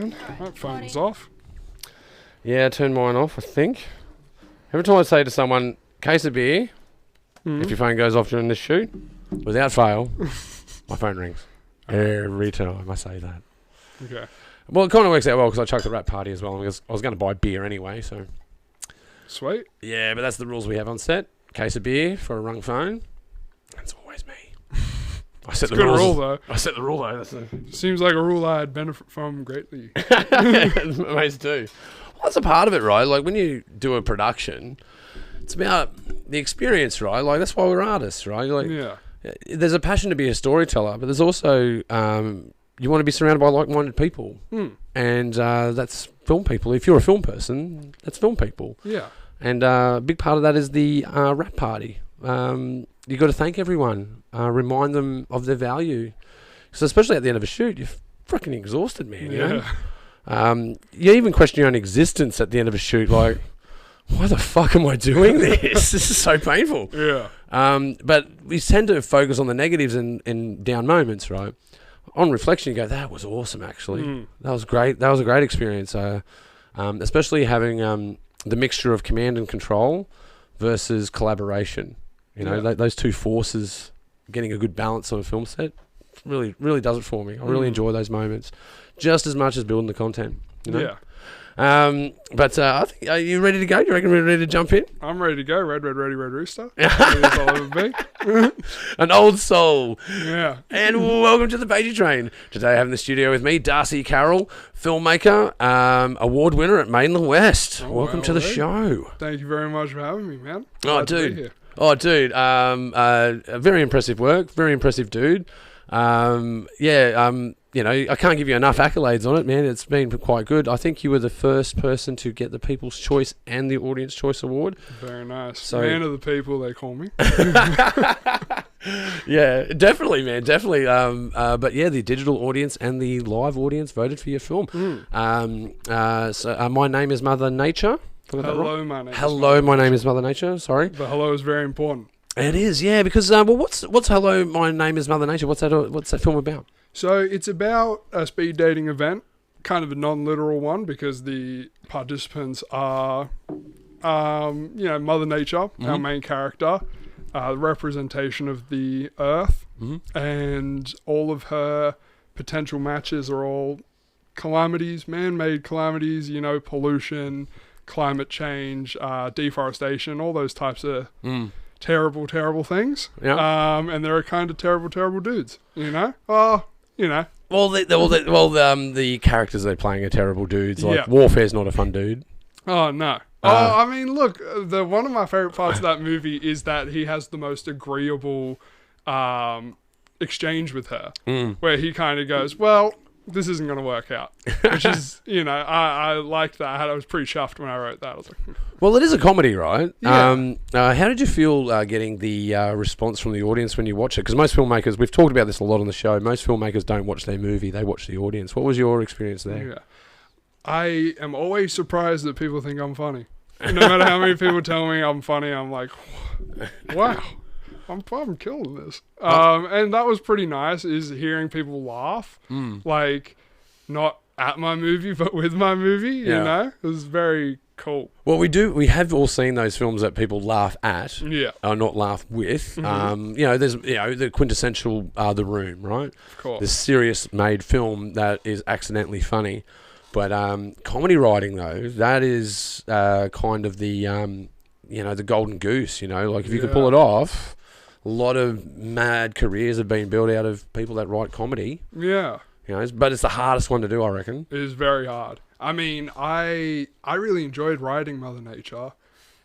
That phone's off. Yeah, I turned mine off, I think. Every time I say to someone, case of beer, if your phone goes off during this shoot, without fail, my phone rings. Every time I say that. Okay. Well, it kind of works out well because I chucked the rap party as well. Because I was going to buy beer anyway, so. Sweet. Yeah, but that's the rules we have on set. Case of beer for a rung phone. That's always me. I set the Good rules. rule, though. I set the rule, though. That's Seems like a rule I'd benefit from greatly. Mates do. Well, that's a part of it, right? Like when you do a production, it's about the experience, right? Like that's why we're artists, right? Like, Yeah. There's a passion to be a storyteller, but there's also you want to be surrounded by like-minded people, and that's film people. If you're a film person, that's film people. Yeah. And a big part of that is the rap party. You got to thank everyone, remind them of their value. So especially at the end of a shoot, you're fucking exhausted, man. You know? You even question your own existence at the end of a shoot, like, why the fuck am I doing this? This is so painful. Yeah. But we tend to focus on the negatives and down moments, right? On reflection, you go, that was awesome, actually. That was great. That was a great experience. Especially having the mixture of command and control versus collaboration. You know, those two forces, getting a good balance on a film set, really, really does it for me. I really enjoy those moments, just as much as building the content. You know? Yeah. But I think, are you ready to go? Do you reckon we're ready to jump in? I'm ready to go. Red rooster. That's all it would be. An old soul. Yeah. And welcome to the Pagey Train. Today I have in the studio with me Darcy, Carroll, filmmaker, award winner at Made in the West. Welcome to the show. Thank you very much for having me, man. Oh, Glad to be dude. here. Oh, dude. Very impressive work. Very impressive dude. You know, I can't give you enough accolades on it, man. It's been quite good. I think you were the first person to get the People's Choice and the Audience Choice Award. Very nice. So, Man of the people, they call me. Yeah, definitely, man. Definitely. But yeah, the digital audience and the live audience voted for your film. My name is Mother Nature. Hello, my name. My name is Mother Nature. Sorry. The hello is very important. It is, yeah. Because what's Hello, My Name is Mother Nature? What's that film about? So it's about a speed dating event, kind of a non-literal one because the participants are, Mother Nature, our main character, the representation of the Earth, and all of her potential matches are all calamities, man-made calamities, pollution, climate change, deforestation, all those types of terrible, terrible things. Yeah. And they're kind of terrible, terrible dudes, Well, the characters they're playing are terrible dudes. Like Warfare's not a fun dude. Oh no. I mean, look, one of my favorite parts of that movie is that he has the most agreeable exchange with her, where he kind of goes, "Well, this isn't going to work out," which is, I liked that. I was pretty chuffed when I wrote that. I was like, well, it is a comedy, right? Yeah. How did you feel getting the response from the audience when you watch it? Because most filmmakers, we've talked about this a lot on the show, most filmmakers don't watch their movie, they watch the audience. What was your experience there? Yeah. I am always surprised that people think I'm funny. No matter how many people tell me I'm funny, I'm like, wow, I'm killing this. And that was pretty nice, is hearing people laugh, like not at my movie, but with my movie, you know? It was very cool. Well, we have all seen those films that people laugh at, or not laugh with. There's the quintessential The Room, right? Of course. The serious made film that is accidentally funny. But comedy writing, that is kind of the the golden goose. Like if you can pull it off, a lot of mad careers have been built out of people that write comedy. Yeah. But it's the hardest one to do, I reckon. It is very hard. I mean, I really enjoyed writing Mother Nature,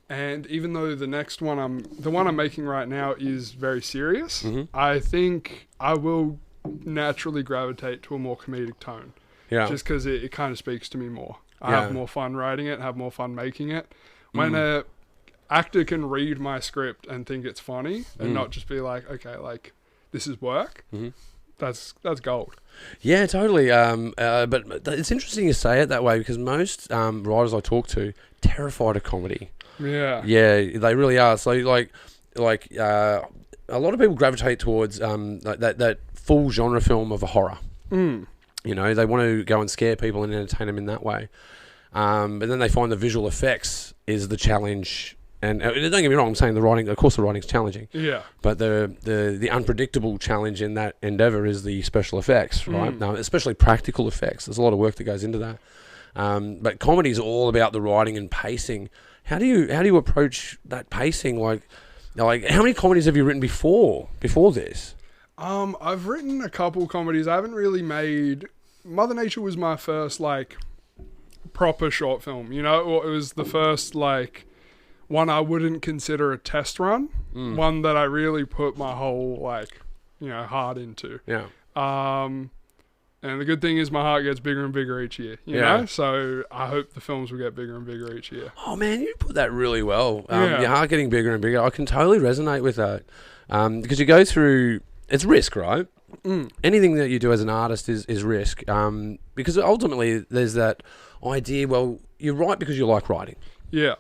and even though the one I'm making right now is very serious, I think I will naturally gravitate to a more comedic tone. Yeah. Just because it kind of speaks to me more. I have more fun writing it, have more fun making it. When a actor can read my script and think it's funny and not just be like, okay, like this is work, that's gold. Yeah, totally. But it's interesting you say it that way because most writers I talk to terrified of comedy. Yeah. Yeah, they really are. So like a lot of people gravitate towards that full genre film of a horror. You know, they want to go and scare people and entertain them in that way. But then they find the visual effects is the challenge. And don't get me wrong, I'm saying the writing, of course the writing's challenging. Yeah. But the unpredictable challenge in that endeavour is the special effects, right? Now, especially practical effects. There's a lot of work that goes into that. But comedy's all about the writing and pacing. How do you approach that pacing? Like how many comedies have you written before this? I've written a couple comedies. I haven't really made... Mother Nature was my first, like, proper short film, you know? It was the first, like... one I wouldn't consider a test run, one that I really put my whole, like, you know, heart into. Yeah. And the good thing is my heart gets bigger and bigger each year, you know? So I hope the films will get bigger and bigger each year. Oh, man, you put that really well. Your heart getting bigger and bigger. I can totally resonate with that. Because you go through... It's risk, right? Anything that you do as an artist is risk. Because ultimately there's that idea, well, you write because you like writing. Yeah.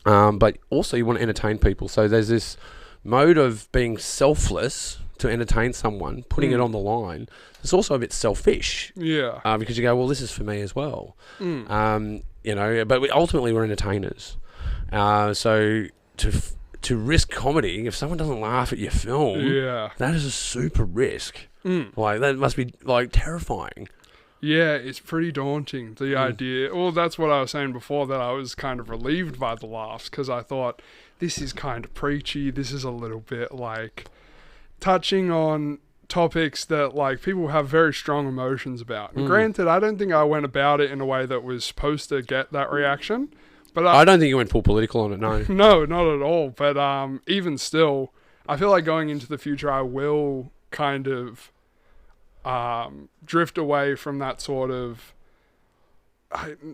But also you want to entertain people. So there's this mode of being selfless to entertain someone, putting it on the line. It's also a bit selfish. Yeah. Because you go, well, this is for me as well. You know, but ultimately we're entertainers. So to risk comedy, if someone doesn't laugh at your film, that is a super risk. Like, that must be, like, terrifying. Yeah, it's pretty daunting, the idea. Well, that's what I was saying before, that I was kind of relieved by the laughs, because I thought, this is kind of preachy, this is a little bit, like, touching on topics that, like, people have very strong emotions about. And granted, I don't think I went about it in a way that was supposed to get that reaction, but I don't think you went full political on it, no. No, not at all, but even still, I feel like going into the future, I will kind of... drift away from that sort of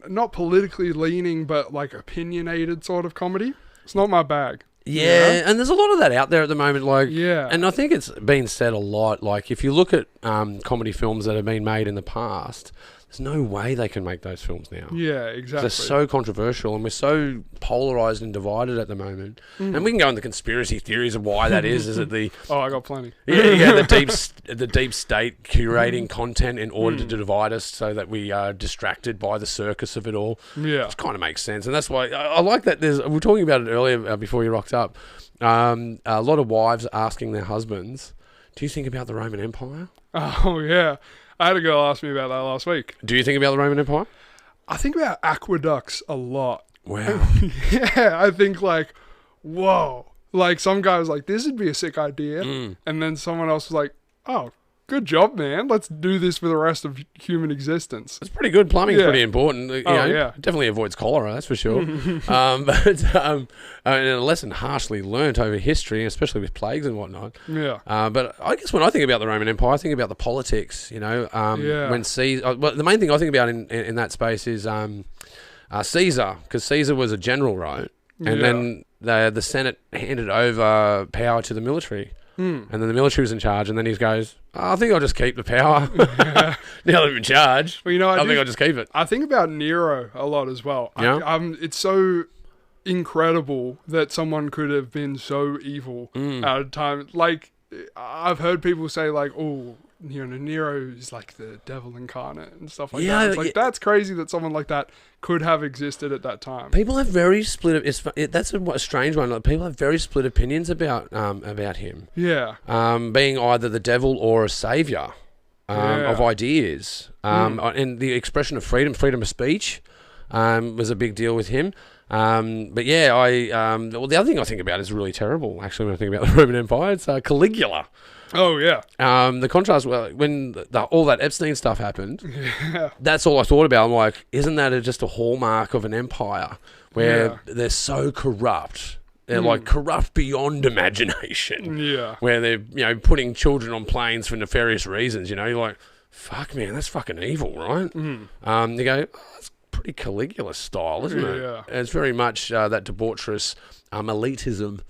not politically leaning, but like opinionated sort of comedy. It's not my bag. Yeah, and there's a lot of that out there at the moment. Like, yeah, and I think it's been said a lot. Like, if you look at comedy films that have been made in the past, there's no way they can make those films now. Yeah, exactly. They're so controversial, and we're so polarized and divided at the moment. And we can go into conspiracy theories of why that is. Is it the I got plenty. the deep state curating content in order to divide us so that we are distracted by the circus of it all? Yeah, it kind of makes sense, and that's why I like that. We were talking about it earlier before you rocked up. A lot of wives asking their husbands, "Do you think about the Roman Empire?" Oh yeah. I had a girl ask me about that last week. Do you think about the Roman Empire? I think about aqueducts a lot. Wow. Yeah, I think like, whoa. Like, some guy was like, this would be a sick idea. And then someone else was like, oh, good job, man. Let's do this for the rest of human existence. It's pretty good. Plumbing's pretty important. You know, yeah. It definitely avoids cholera, that's for sure. And a lesson harshly learnt over history, especially with plagues and whatnot. Yeah. But I guess when I think about the Roman Empire, I think about the politics, you know. When Caesar... Well, the main thing I think about in that space is Caesar, because Caesar was a general, right? And then the Senate handed over power to the military. And then the military was in charge, and then he goes, I think I'll just keep the power. Now that I'm in charge, well, you know, I think I'll just keep it. I think about Nero a lot as well. Yeah. It's so incredible that someone could have been so evil at a time. Like, I've heard people say, like, oh, you know, Nero is like the devil incarnate and stuff like that. It's like, that's crazy that someone like that could have existed at that time. People have very split. That's a strange one. Like, people have very split opinions about him. Yeah. Being either the devil or a savior of ideas. And the expression of freedom of speech was a big deal with him. But yeah, well, the other thing I think about is really terrible. Actually, when I think about the Roman Empire, it's Caligula. Oh yeah. The contrast, well, when all that Epstein stuff happened, that's all I thought about. I'm like, isn't that just a hallmark of an empire where they're so corrupt? They're like corrupt beyond imagination. Yeah. Where they're, you know, putting children on planes for nefarious reasons. You know, you're like, fuck, man, that's fucking evil, right? You go, oh, that's pretty Caligula style, isn't it? Yeah. It's very much that debaucherous elitism.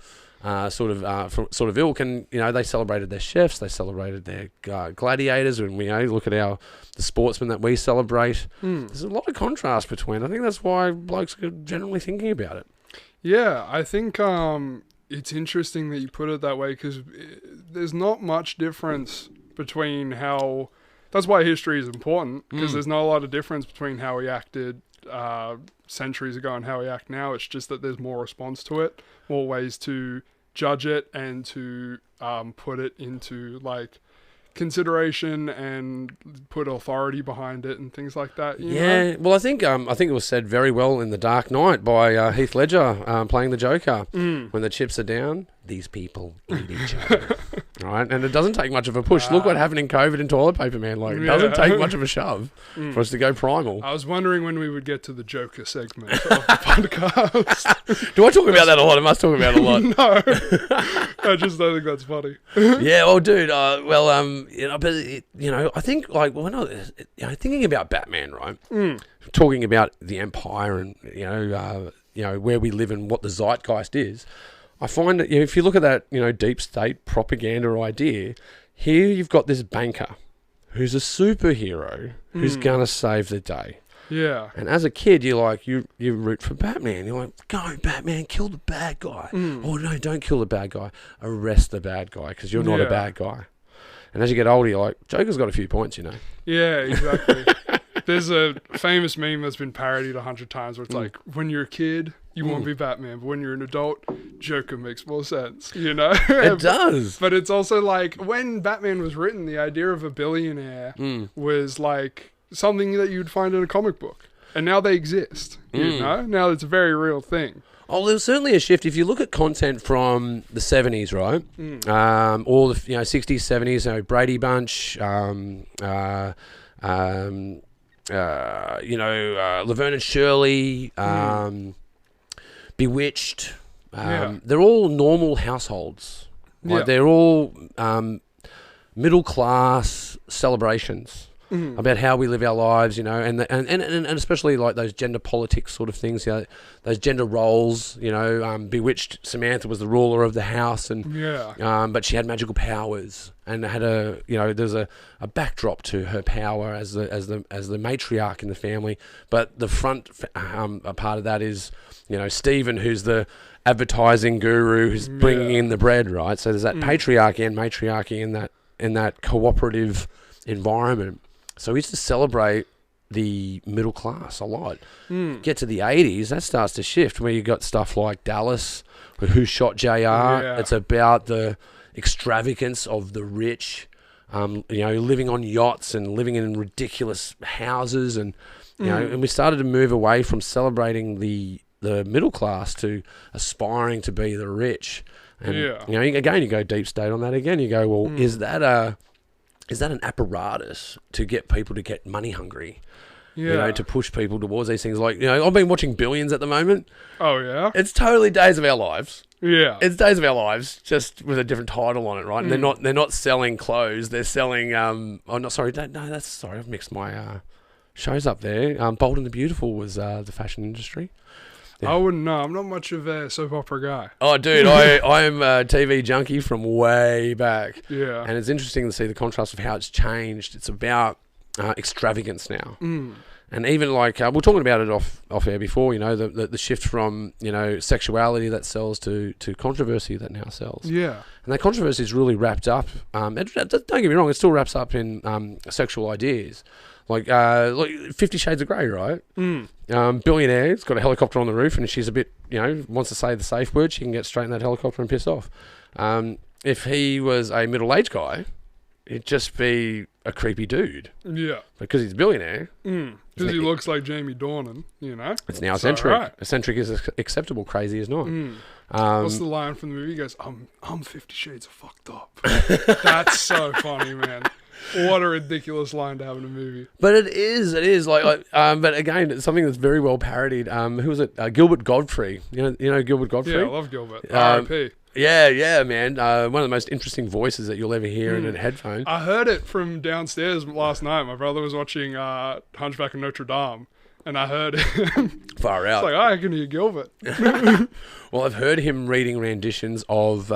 Sort of ilk, and you know, they celebrated their chefs, they celebrated their gladiators, and we look at the sportsmen that we celebrate. There's a lot of contrast between. I think that's why blokes are generally thinking about it. Yeah, I think it's interesting that you put it that way, because there's not much difference between how that's why history is important, because there's not a lot of difference between how he acted centuries ago and how we act now. It's just that there's more response to it, more ways to judge it and to put it into like consideration and put authority behind it and things like that. You know? Well, I think it was said very well in The Dark Knight by Heath Ledger playing the Joker. When the chips are down, these people eat each other. Right, and it doesn't take much of a push. Look what happened in COVID and toilet paper, man. Like, it doesn't take much of a shove for us to go primal. I was wondering when we would get to the Joker segment of the podcast. Do I talk about that a lot? I must talk about it a lot. No, I just don't think that's funny. Yeah, well, dude. I think like when thinking about Batman, right? Talking about the Empire and where we live and what the zeitgeist is. I find that if you look at that, deep state propaganda idea, here you've got this banker who's a superhero who's gonna save the day. Yeah. And as a kid, you root for Batman. You're like, go Batman, kill the bad guy. Oh no, don't kill the bad guy. Arrest the bad guy because you're not a bad guy. And as you get older, you're like, Joker's got a few points, Yeah, exactly. There's a famous meme that's been parodied 100 times where it's like, when you're a kid, you want to be Batman, but when you're an adult, Joker makes more sense, It does. But it's also like, when Batman was written, the idea of a billionaire was like something that you'd find in a comic book. And now they exist, Now it's a very real thing. Oh, there's certainly a shift. If you look at content from the 70s, right? All the 60s, 70s, Brady Bunch, Laverne and Shirley, Bewitched. They're all normal households. They're all middle class celebrations about how we live our lives, and especially like those gender politics sort of things, those gender roles. Bewitched, Samantha was the ruler of the house, and but she had magical powers, and had there's a backdrop to her power as the matriarch in the family. But the front part of that is Stephen, who's the advertising guru, who's bringing in the bread, right? So there's that patriarchy and matriarchy in that cooperative environment. So we used to celebrate the middle class a lot. Get to the 80s, that starts to shift, where you got stuff like Dallas, Who Shot JR. It's about the extravagance of the rich, living on yachts and living in ridiculous houses, and and we started to move away from celebrating the middle class to aspiring to be the rich. And again, you go deep state on that again. You go, well, is that an apparatus to get people to get money hungry? To push people towards these things. Like, I've been watching Billions at the moment. Oh, yeah? It's totally Days of Our Lives. Yeah. It's Days of Our Lives, just with a different title on it, right? And they're not selling clothes. They're selling, I've mixed my shows up there. Bold and the Beautiful was the fashion industry. Yeah. I wouldn't know. I'm not much of a soap opera guy. Oh, dude, I am a TV junkie from way back. Yeah. And it's interesting to see the contrast of how it's changed. It's about extravagance now. And even like, we're talking about it off air before, the shift from, sexuality that sells to controversy that now sells. Yeah. And that controversy is really wrapped up. Don't get me wrong, it still wraps up in sexual ideas. Like 50 Shades of Grey, right? Billionaire's got a helicopter on the roof, and she's a bit, wants to say the safe word, she can get straight in that helicopter and piss off. If he was a middle-aged guy, he'd just be a creepy dude. Yeah. Because he's a billionaire. Because he looks like Jamie Dornan, It's now eccentric. Right. Eccentric is acceptable, crazy is not. What's the line from the movie? He goes, I'm 50 Shades of fucked up. That's so funny, man. What a ridiculous line to have in a movie. But it is but again, it's something that's very well parodied. Who was it? Gilbert Godfrey. You know Gilbert Godfrey? Yeah, I love Gilbert. R.I.P. Yeah, man. One of the most interesting voices that you'll ever hear in a headphone. I heard it from downstairs last night. My brother was watching Hunchback of Notre Dame, and I heard him. Far out. It's like, I can hear Gilbert. Well, I've heard him reading renditions of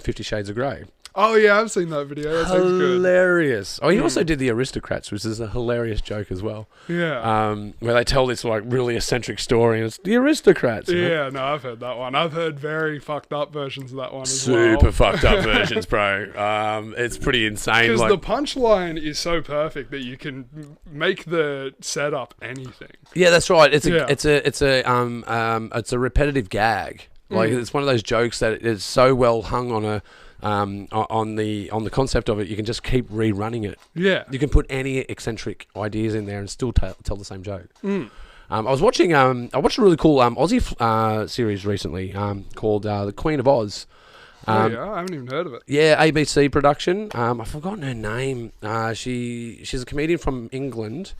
50 Shades of Grey. Oh yeah, I've seen that video. That seems good. Hilarious. Oh, he also did the Aristocrats, which is a hilarious joke as well. Yeah. Where they tell this like really eccentric story, and it's the Aristocrats. Yeah, no, I've heard that one. I've heard very fucked up versions of that one as well. Super fucked up versions, bro. It's pretty insane. Because the punchline is so perfect that you can make the setup anything. Yeah, that's right. It's a repetitive gag. Like it's one of those jokes that is so well hung on a on the concept of it. You can just keep rerunning it. Yeah, you can put any eccentric ideas in there and still tell the same joke. I was watching I watched a really cool Aussie series recently called The Queen of Oz. Yeah, I haven't even heard of it. Yeah, ABC production. I've forgotten her name. She's a comedian from England,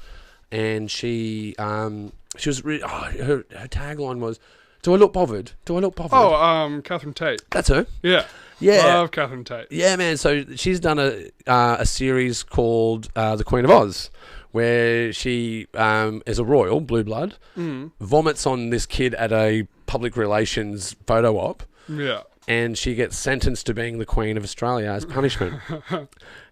and she was her tagline was, "Do I look bothered? Do I look bothered?" Oh, Catherine Tate. That's her. Yeah. Love Catherine Tate. Yeah, man. So she's done a series called The Queen of Oz, where she is a royal, blue blood, vomits on this kid at a public relations photo op. Yeah. And she gets sentenced to being the Queen of Australia as punishment.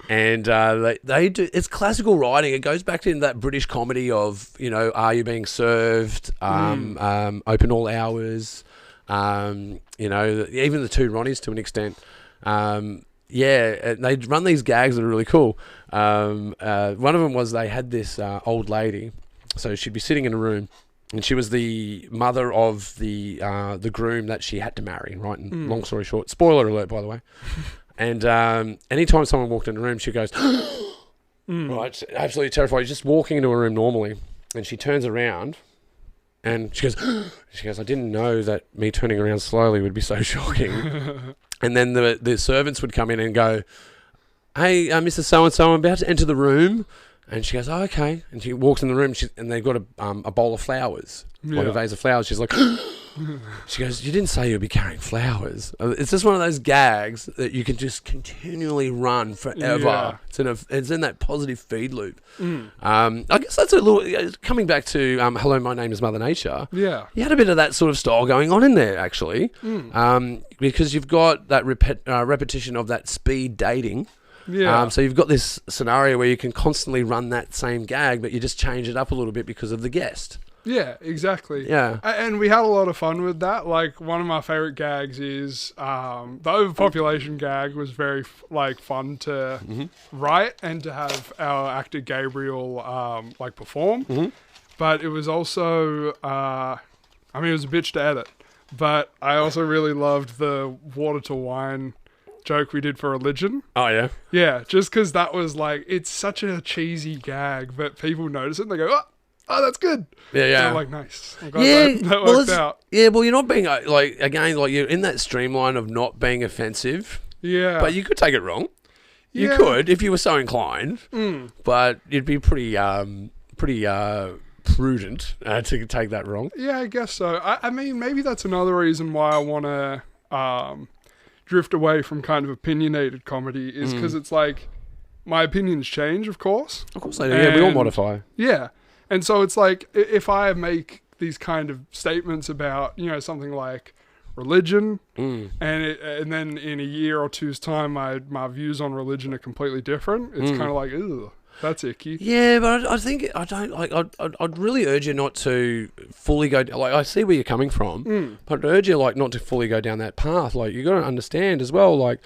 And they do. It's classical writing. It goes back to that British comedy of, are you being served? Open all hours. Even the two Ronnies to an extent. They run these gags that are really cool. One of them was they had this old lady. So she'd be sitting in a room. And she was the mother of the groom that she had to marry, right? And long story short, spoiler alert, by the way. And anytime someone walked in the room, she goes, right, absolutely terrified. She's just walking into a room normally, and she turns around, and she goes, I didn't know that me turning around slowly would be so shocking. And then the servants would come in and go, hey, Mr. So-and-so, I'm about to enter the room. And she goes, oh, okay. And she walks in the room, and they've got a bowl of flowers, like a vase of flowers. She's like, she goes, you didn't say you'd be carrying flowers. It's just one of those gags that you can just continually run forever. Yeah. It's in that positive feed loop. I guess that's a little, coming back to Hello, My Name is Mother Nature. Yeah. You had a bit of that sort of style going on in there, actually, because you've got that repetition of that speed dating. Yeah. So you've got this scenario where you can constantly run that same gag, but you just change it up a little bit because of the guest. Yeah, exactly. Yeah. And we had a lot of fun with that. Like, one of my favorite gags is the overpopulation gag was very fun to write and to have our actor Gabriel perform. But it was also it was a bitch to edit. But I also really loved the water to wine joke we did for religion. Oh, yeah? Yeah, just because that was it's such a cheesy gag, but people notice it and they go, oh, that's good. Yeah, yeah. They're like, nice. I'm glad that worked out. Yeah, well, you're not being, you're in that streamline of not being offensive. Yeah. But you could take it wrong. You could, if you were so inclined. But you'd be pretty prudent to take that wrong. Yeah, I guess so. I mean, maybe that's another reason why I want to drift away from kind of opinionated comedy is because it's like my opinions change, of course. Of course they do. Yeah, we all modify. Yeah. And so it's like if I make these kind of statements about, something like religion and then in a year or two's time my views on religion are completely different, it's kind of like, ugh. That's icky. Yeah, but I think I don't like. I'd really urge you not to fully go. Like, I see where you're coming from, but I'd urge you not to fully go down that path. Like, you got to understand as well. Like,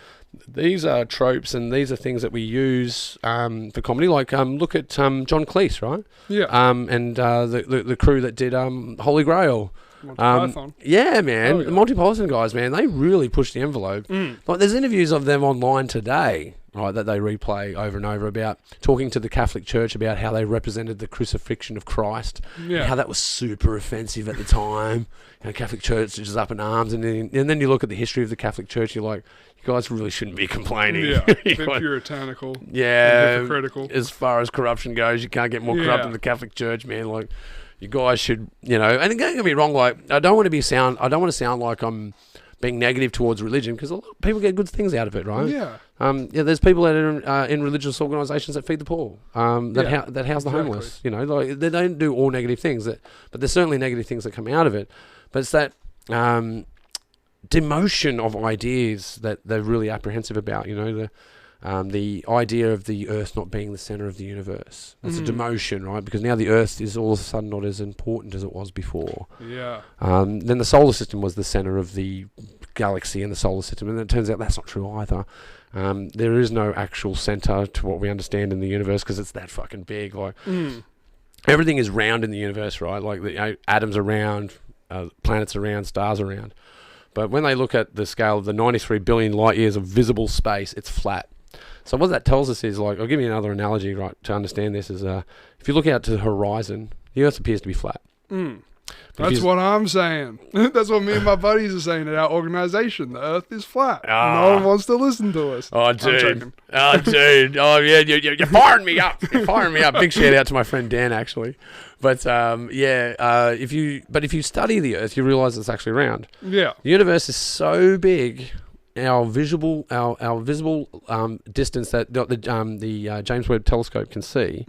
these are tropes and these are things that we use for comedy. Like, look at John Cleese, right? Yeah. And the crew that did Holy Grail. Monty Python. Yeah, man. The Monty Python guys, man, they really pushed the envelope. Like, there's interviews of them online today, right, that they replay over and over about talking to the Catholic Church about how they represented the crucifixion of Christ, and how that was super offensive at the time. Catholic Church is up in arms, and then you look at the history of the Catholic Church, you're like, you guys really shouldn't be complaining. Yeah, a bit puritanical. Yeah, hypocritical. As far as corruption goes, you can't get more corrupt than the Catholic Church, man. Like, you guys should, and don't get me wrong, like, I don't want to sound like I'm being negative towards religion, because a lot of people get good things out of it, right? Yeah. There's people that are in religious organisations that feed the poor, that house the homeless. They don't do all negative things, but there's certainly negative things that come out of it. But it's that demotion of ideas that they're really apprehensive about. The idea of the Earth not being the center of the universe. That's a demotion, right? Because now the Earth is all of a sudden not as important as it was before. Yeah. Then the solar system was the center of the galaxy and the solar system, and it turns out that's not true either. There is no actual center to what we understand in the universe because it's that fucking big. Like everything is round in the universe, right? Like the atoms are round, planets are round, stars are round. But when they look at the scale of the 93 billion light years of visible space, it's flat. So what that tells us is, like, I'll give you another analogy, right, to understand this, is if you look out to the horizon, the Earth appears to be flat. That's what I'm saying. That's what me and my buddies are saying at our organisation. The Earth is flat. No one wants to listen to us. Oh, dude. Oh, yeah, you're firing me up. You're firing me up. Big shout out to my friend Dan, actually. But, if you study the Earth, you realise it's actually round. Yeah. The universe is so big... Our visible distance that the James Webb Telescope can see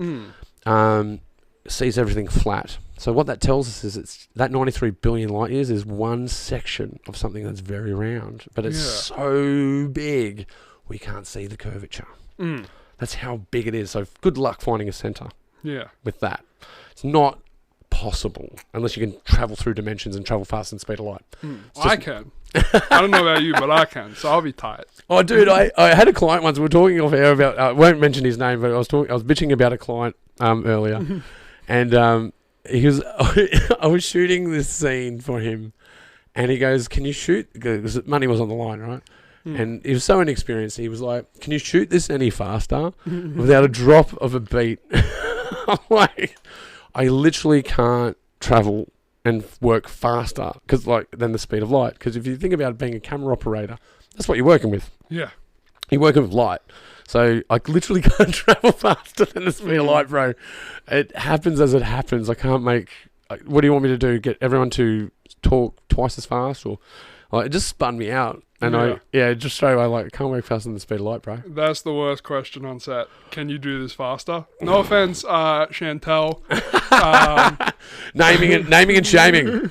sees everything flat. So what that tells us is it's that 93 billion light years is one section of something that's very round, but it's so big we can't see the curvature. That's how big it is. So good luck finding a center. Yeah, with that, it's not possible unless you can travel through dimensions and travel faster than the speed of light. I can. I don't know about you, but I can, so I'll be tight. Oh, dude, I had a client once. We were talking off air about. I won't mention his name, but I was bitching about a client earlier, and he was. I was shooting this scene for him, and he goes, "Can you shoot?" Because money was on the line, right? And he was so inexperienced. He was like, "Can you shoot this any faster without a drop of a beat?" I'm like, I literally can't travel and work faster than the speed of light. Because if you think about being a camera operator, that's what you're working with. Yeah. You're working with light. So I literally can't travel faster than the speed of light, bro. It happens as it happens. I can't make... what do you want me to do? Get everyone to talk twice as fast? Or it just spun me out. And just straight away, can't work faster than the speed of light, bro. That's the worst question on set. Can you do this faster? No offense, Chantel. Naming and shaming.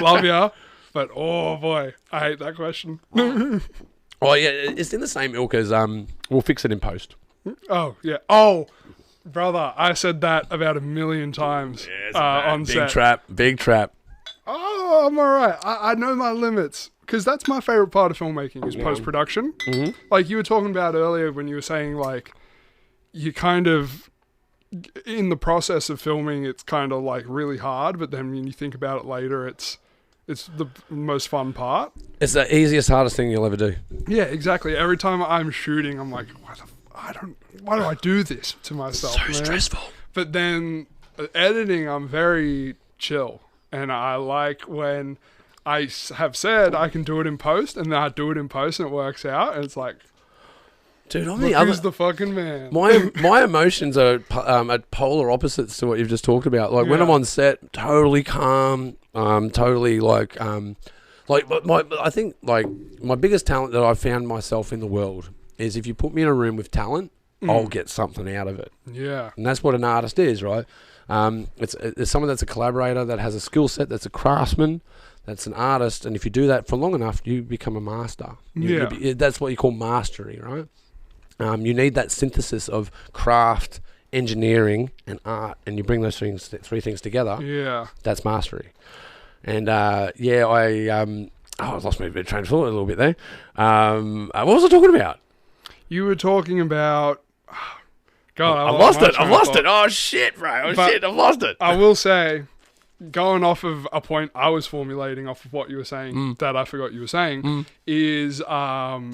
Love ya. But, oh boy, I hate that question. Oh, yeah, it's in the same ilk as we'll fix it in post. Oh, yeah. Oh, brother, I said that about 1 million times on set. Big trap. Oh, I'm all right. I know my limits. Because that's my favorite part of filmmaking is post-production. Like you were talking about earlier when you were saying, like, you kind of, in the process of filming, it's kind of like really hard, but then when you think about it later, it's the most fun part. It's the easiest, hardest thing you'll ever do. Yeah, exactly. Every time I'm shooting, I'm like, why do I do this to myself, so stressful. But then editing, I'm very chill. And I like when... I have said I can do it in post, and then I do it in post, and it works out, and it's like, dude, who's the fucking man? My emotions are at polar opposites to what you've just talked about. Like when I'm on set, totally calm, totally I think my biggest talent that I've found myself in the world is if you put me in a room with talent, I'll get something out of it. Yeah, and that's what an artist is, right? It's someone that's a collaborator, that has a skill set, that's a craftsman. That's an artist, and if you do that for long enough, you become a master. That's what you call mastery, right? You need that synthesis of craft, engineering, and art, and you bring those three things together. Yeah, that's mastery. And I lost my train of thought a little bit there. What was I talking about? You were talking about. God, I've lost it. I've lost it. Oh shit, bro. I've lost it. I will say. Going off of a point I was formulating off of what you were saying that I forgot you were saying is that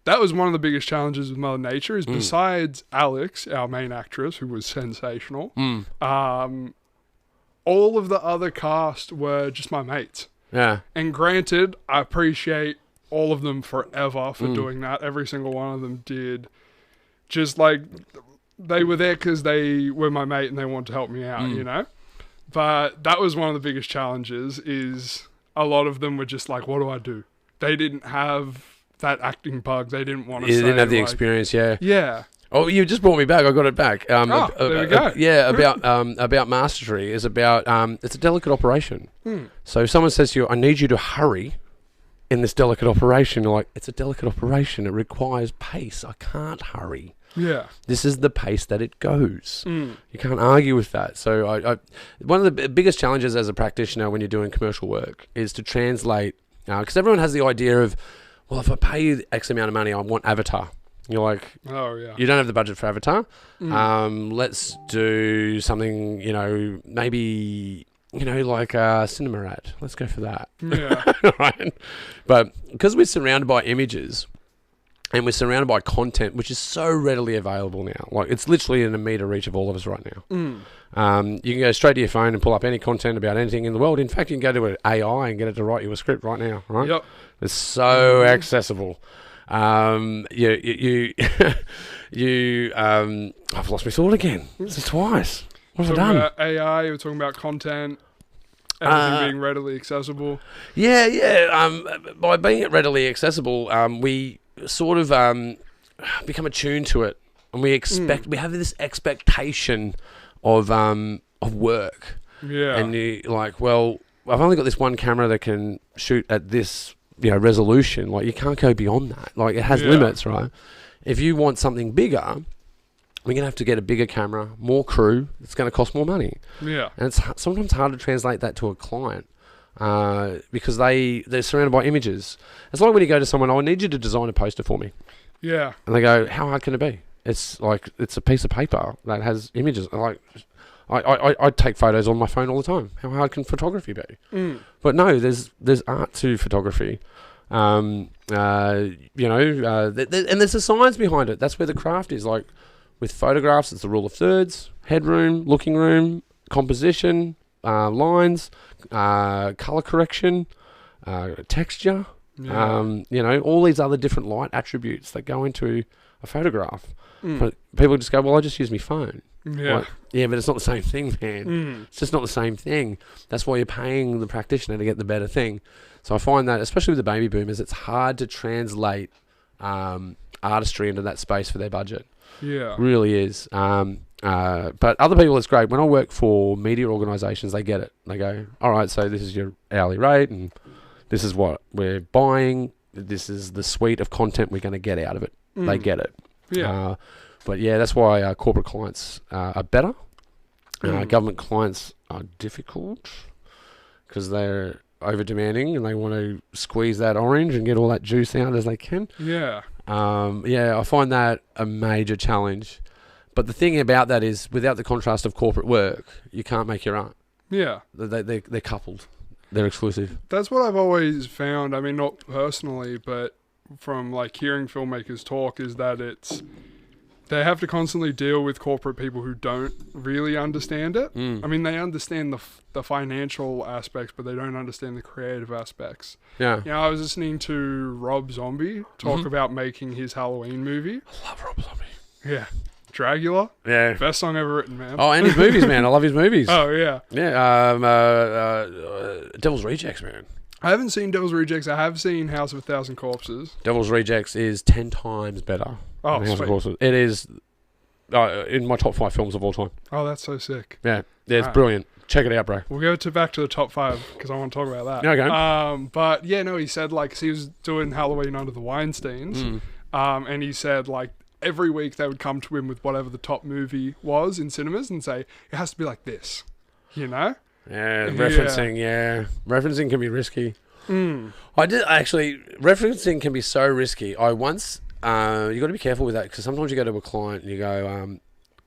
was one of the biggest challenges with Mother Nature is besides Alex, our main actress, who was sensational, all of the other cast were just my mates. Yeah. And granted, I appreciate all of them forever for doing that. Every single one of them did. Just like they were there because they were my mate and they wanted to help me out, you know? But that was one of the biggest challenges is a lot of them were just like, what do I do? They didn't have that acting bug. They didn't want to say. They didn't have the experience, yeah. Yeah. Oh, you just brought me back. I got it back. There we go. About mastery is about, it's a delicate operation. So if someone says to you, I need you to hurry, in this delicate operation. You're like, it's a delicate operation. It requires pace. I can't hurry. Yeah. This is the pace that it goes. You can't argue with that. So I one of the biggest challenges as a practitioner when you're doing commercial work is to translate, because everyone has the idea of, well, if I pay you X amount of money, I want Avatar. You're like, oh yeah, you don't have the budget for Avatar. Let's do something, maybe, like a cinema ad. Let's go for that. Yeah. Right? But because we're surrounded by images and we're surrounded by content, which is so readily available now, like it's literally in a meter reach of all of us right now. You can go straight to your phone and pull up any content about anything in the world. In fact, you can go to an AI and get it to write you a script right now, right? Yep. It's so accessible. I've lost my thought again. This is twice. What have I done? About AI, we're talking about content, everything being readily accessible. Yeah. By being readily accessible, we sort of become attuned to it, and we have this expectation of work. Yeah. And you're like, well, I've only got this one camera that can shoot at this resolution. Like, you can't go beyond that. Like, it has limits, right? If you want something bigger, we're going to have to get a bigger camera, more crew. It's going to cost more money. Yeah. And it's sometimes hard to translate that to a client because they're surrounded by images. It's like when you go to someone, I need you to design a poster for me. Yeah. And they go, how hard can it be? It's like, it's a piece of paper that has images. Like, I take photos on my phone all the time. How hard can photography be? But no, there's art to photography. And there's a science behind it. That's where the craft is. Like with photographs, it's the rule of thirds, headroom, looking room, composition, lines, color correction, texture. Yeah. All these other different light attributes that go into a photograph. But people just go, well, I just use my phone. Yeah. Like, yeah, but it's not the same thing, man. It's just not the same thing. That's why you're paying the practitioner to get the better thing. So I find that, especially with the baby boomers, it's hard to translate artistry into that space for their budget. Yeah. Really is. But other people, it's great. When I work for media organisations, they get it. They go, all right, so this is your hourly rate and this is what we're buying. This is the suite of content we're going to get out of it. They get it. Yeah. But yeah, that's why corporate clients are better. Government clients are difficult because they're over demanding and they want to squeeze that orange and get all that juice out as they can. Yeah. I find that a major challenge. But the thing about that is, without the contrast of corporate work, you can't make your art. Yeah. They're coupled. They're exclusive. That's what I've always found. I mean, not personally, but from like hearing filmmakers talk, is that they have to constantly deal with corporate people who don't really understand it. I mean, they understand the financial aspects, but they don't understand the creative aspects. Yeah. I was listening to Rob Zombie talk about making his Halloween movie. I love Rob Zombie. Yeah. Dragula. Yeah. Best song ever written, man. Oh, and his movies, man. I love his movies. Oh, yeah. Yeah. Devil's Rejects, man. I haven't seen Devil's Rejects. I have seen House of a Thousand Corpses. Devil's Rejects is 10 times better. Oh, House of Corpses. It is in my top 5 films of all time. Oh, that's so sick. Yeah, it's brilliant. Check it out, bro. We'll go back to the top 5 because I want to talk about that. Okay. But yeah, no, he said like he was doing Halloween under the Weinsteins, and he said like every week they would come to him with whatever the top movie was in cinemas and say it has to be like this, Yeah, referencing. Yeah, referencing can be risky. I did actually. Referencing can be so risky. I once. You got to be careful with that because sometimes you go to a client and you go,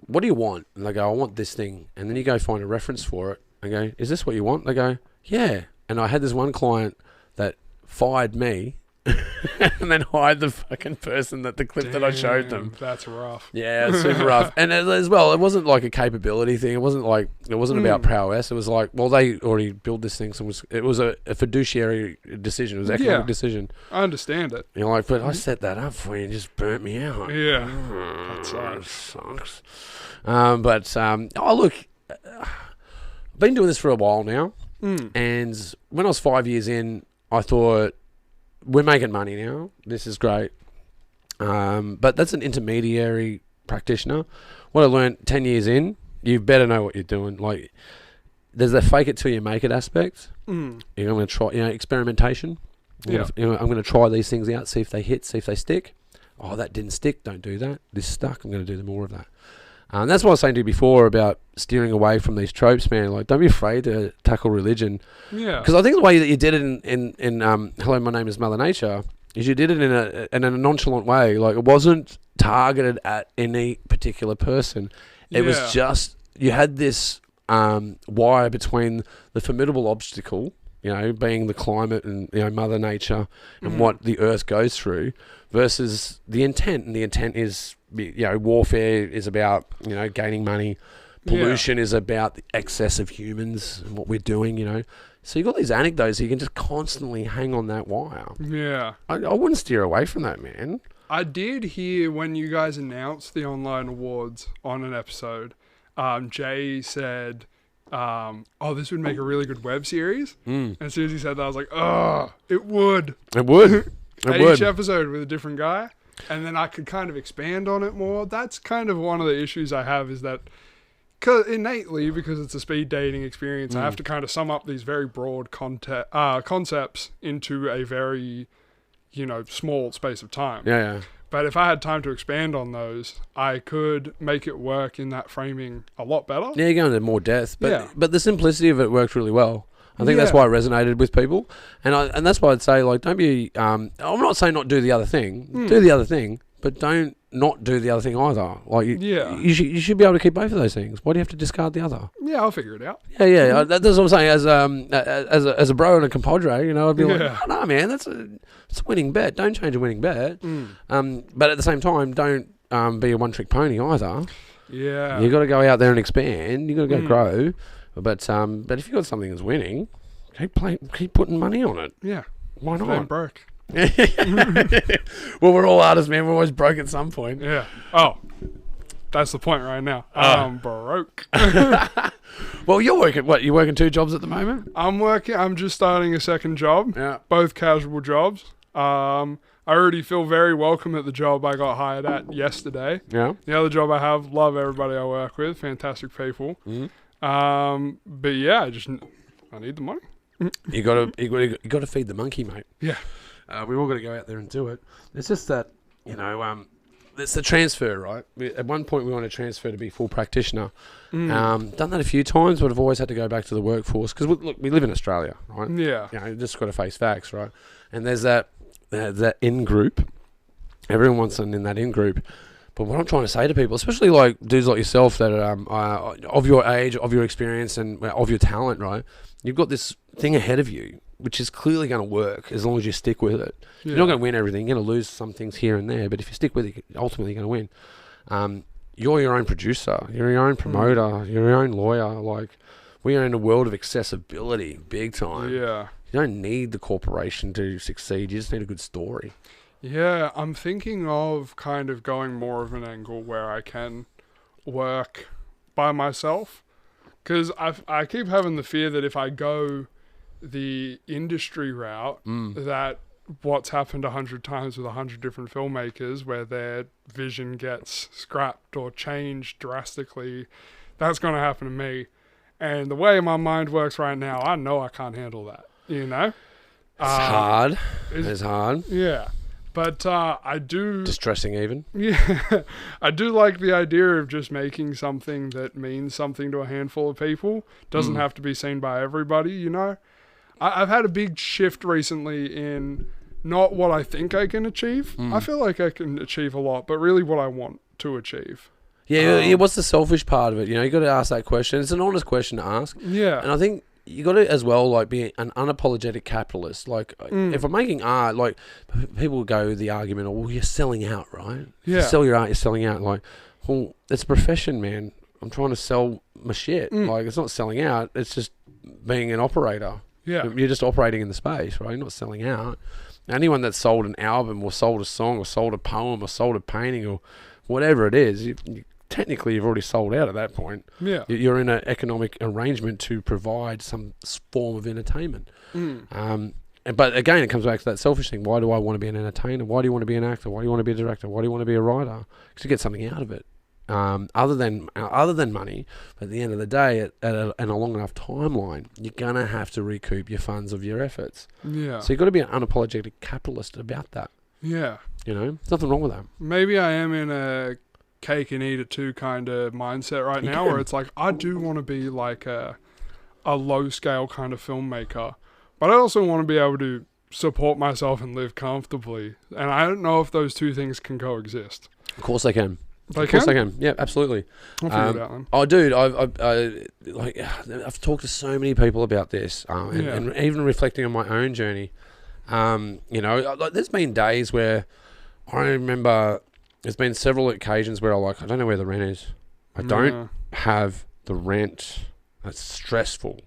"What do you want?" And they go, "I want this thing," and then you go find a reference for it and go, "Is this what you want?" They go, "Yeah." And I had this one client that fired me. And then hired the fucking person that the clip that I showed them. That's rough. Yeah, it's super rough. And as well, it wasn't like a capability thing. It wasn't about prowess. It was like, well, they already built this thing, so it was a fiduciary decision. It was an economic decision. I understand it. You're like, but I set that up for you and just burnt me out. Yeah, that sucks. Look, I've been doing this for a while now, and when I was 5 years in, I thought, we're making money now. This is great. But that's an intermediary practitioner. What I learned 10 years in, you better know what you're doing. Like, there's the fake it till you make it aspect. You're going to try, experimentation. I'm gonna try these things out, see if they hit, see if they stick. Oh, that didn't stick. Don't do that. This stuck. I'm going to do more of that. And that's what I was saying to you before about steering away from these tropes, man. Like, don't be afraid to tackle religion. Yeah. Because I think the way that you did it in Hello, My Name is Mother Nature is you did it in a nonchalant way. Like, it wasn't targeted at any particular person. It was just, you had this wire between the formidable obstacle, being the climate and, Mother Nature and what the earth goes through, versus the intent. And the intent is, warfare is about, gaining money. Pollution is about the excess of humans and what we're doing, So you've got these anecdotes that you can just constantly hang on that wire. Yeah. I wouldn't steer away from that, man. I did hear when you guys announced the online awards on an episode, Jay said, this would make a really good web series. And as soon as he said that, I was like, it would. It would. Each episode with a different guy. And then I could kind of expand on it more. That's kind of one of the issues I have, is that innately, because it's a speed dating experience, I have to kind of sum up these very broad concepts into a very, small space of time. Yeah. But if I had time to expand on those, I could make it work in that framing a lot better. Yeah, you go into more depth. But the simplicity of it worked really well. I think that's why it resonated with people. And that's why I'd say, like, don't be... I'm not saying not do the other thing. Do the other thing, but don't not do the other thing either. Like, you should be able to keep both of those things. Why do you have to discard the other? Yeah, I'll figure it out. Yeah. That's what I'm saying. As a bro and a compadre, I'd be like, oh, no, man, it's a winning bet. Don't change a winning bet. But at the same time, don't be a one-trick pony either. Yeah. You got to go out there and expand. You got to go grow. But if you've got something that's winning, keep putting money on it. Yeah. Why not? I'm broke. Well, we're all artists, man. We're always broke at some point. Yeah. Oh, that's the point right now. I'm broke. Well, you're working. What? You're working 2 jobs at the moment? I'm just starting a second job. Yeah. Both casual jobs. I already feel very welcome at the job I got hired at yesterday. Yeah. The other job I have, love everybody I work with. Fantastic people. But yeah, I need the money. You gotta feed the monkey, mate. Yeah. We all got to go out there and do it. It's just that, it's the transfer, right? At one point, we want to transfer to be full practitioner. Done that a few times, but I've always had to go back to the workforce because we live in Australia, right? Yeah. You just got to face facts, right? And there's that in group. Everyone wants in that in group. But what I'm trying to say to people, especially like dudes like yourself that are of your age, of your experience, and of your talent, right? You've got this thing ahead of you, which is clearly going to work as long as you stick with it. Yeah. You're not going to win everything. You're going to lose some things here and there. But if you stick with it, ultimately you're going to win. You're your own producer. You're your own promoter. You're your own lawyer. Like, we are in a world of accessibility, big time. Yeah. You don't need the corporation to succeed. You just need a good story. Yeah, I'm thinking of kind of going more of an angle where I can work by myself. Because I keep having the fear that if I go the industry route, that what's happened 100 times with 100 different filmmakers, where their vision gets scrapped or changed drastically, that's going to happen to me. And the way my mind works right now, I know I can't handle that, It's hard. It's hard. Yeah. But I do... Distressing even. Yeah. I do like the idea of just making something that means something to a handful of people. Doesn't have to be seen by everybody, I've had a big shift recently in not what I think I can achieve. I feel like I can achieve a lot, but really what I want to achieve. Yeah, what's the selfish part of it? You got to ask that question. It's an honest question to ask. Yeah. And I think... you got to as well like be an unapologetic capitalist. Like if I'm making art, like people go the argument, well, you're selling out, right? Yeah. If you sell your art, you're selling out. Like, well, it's a profession, man. I'm trying to sell my shit. Like, it's not selling out. It's just being an operator. Yeah. You're just operating in the space, right? You're not selling out. Anyone that's sold an album or sold a song or sold a poem or sold a painting or whatever it is, technically you've already sold out at that point. Yeah. You're in an economic arrangement to provide some form of entertainment. But again, it comes back to that selfish thing. Why do I want to be an entertainer? Why do you want to be an actor? Why do you want to be a director? Why do you want to be a writer? Because you get something out of it. other than money. But at the end of the day, and a long enough timeline, you're gonna have to recoup your funds of your efforts. Yeah. So you've got to be an unapologetic capitalist about that. Yeah. You know, there's nothing wrong with that. Maybe I am in a cake and eat it too kind of mindset right now, where it's like I do want to be like a low scale kind of filmmaker, but I also want to be able to support myself and live comfortably. And I don't know if those two things can coexist. Of course they can. They of course can? they can. Yeah, absolutely. I'll figure it out then. Oh, dude, I've talked to so many people about this, and even reflecting on my own journey. You know, like, there's been days where I remember there's been several occasions where I don't know where the rent is. I don't have the rent. That's stressful.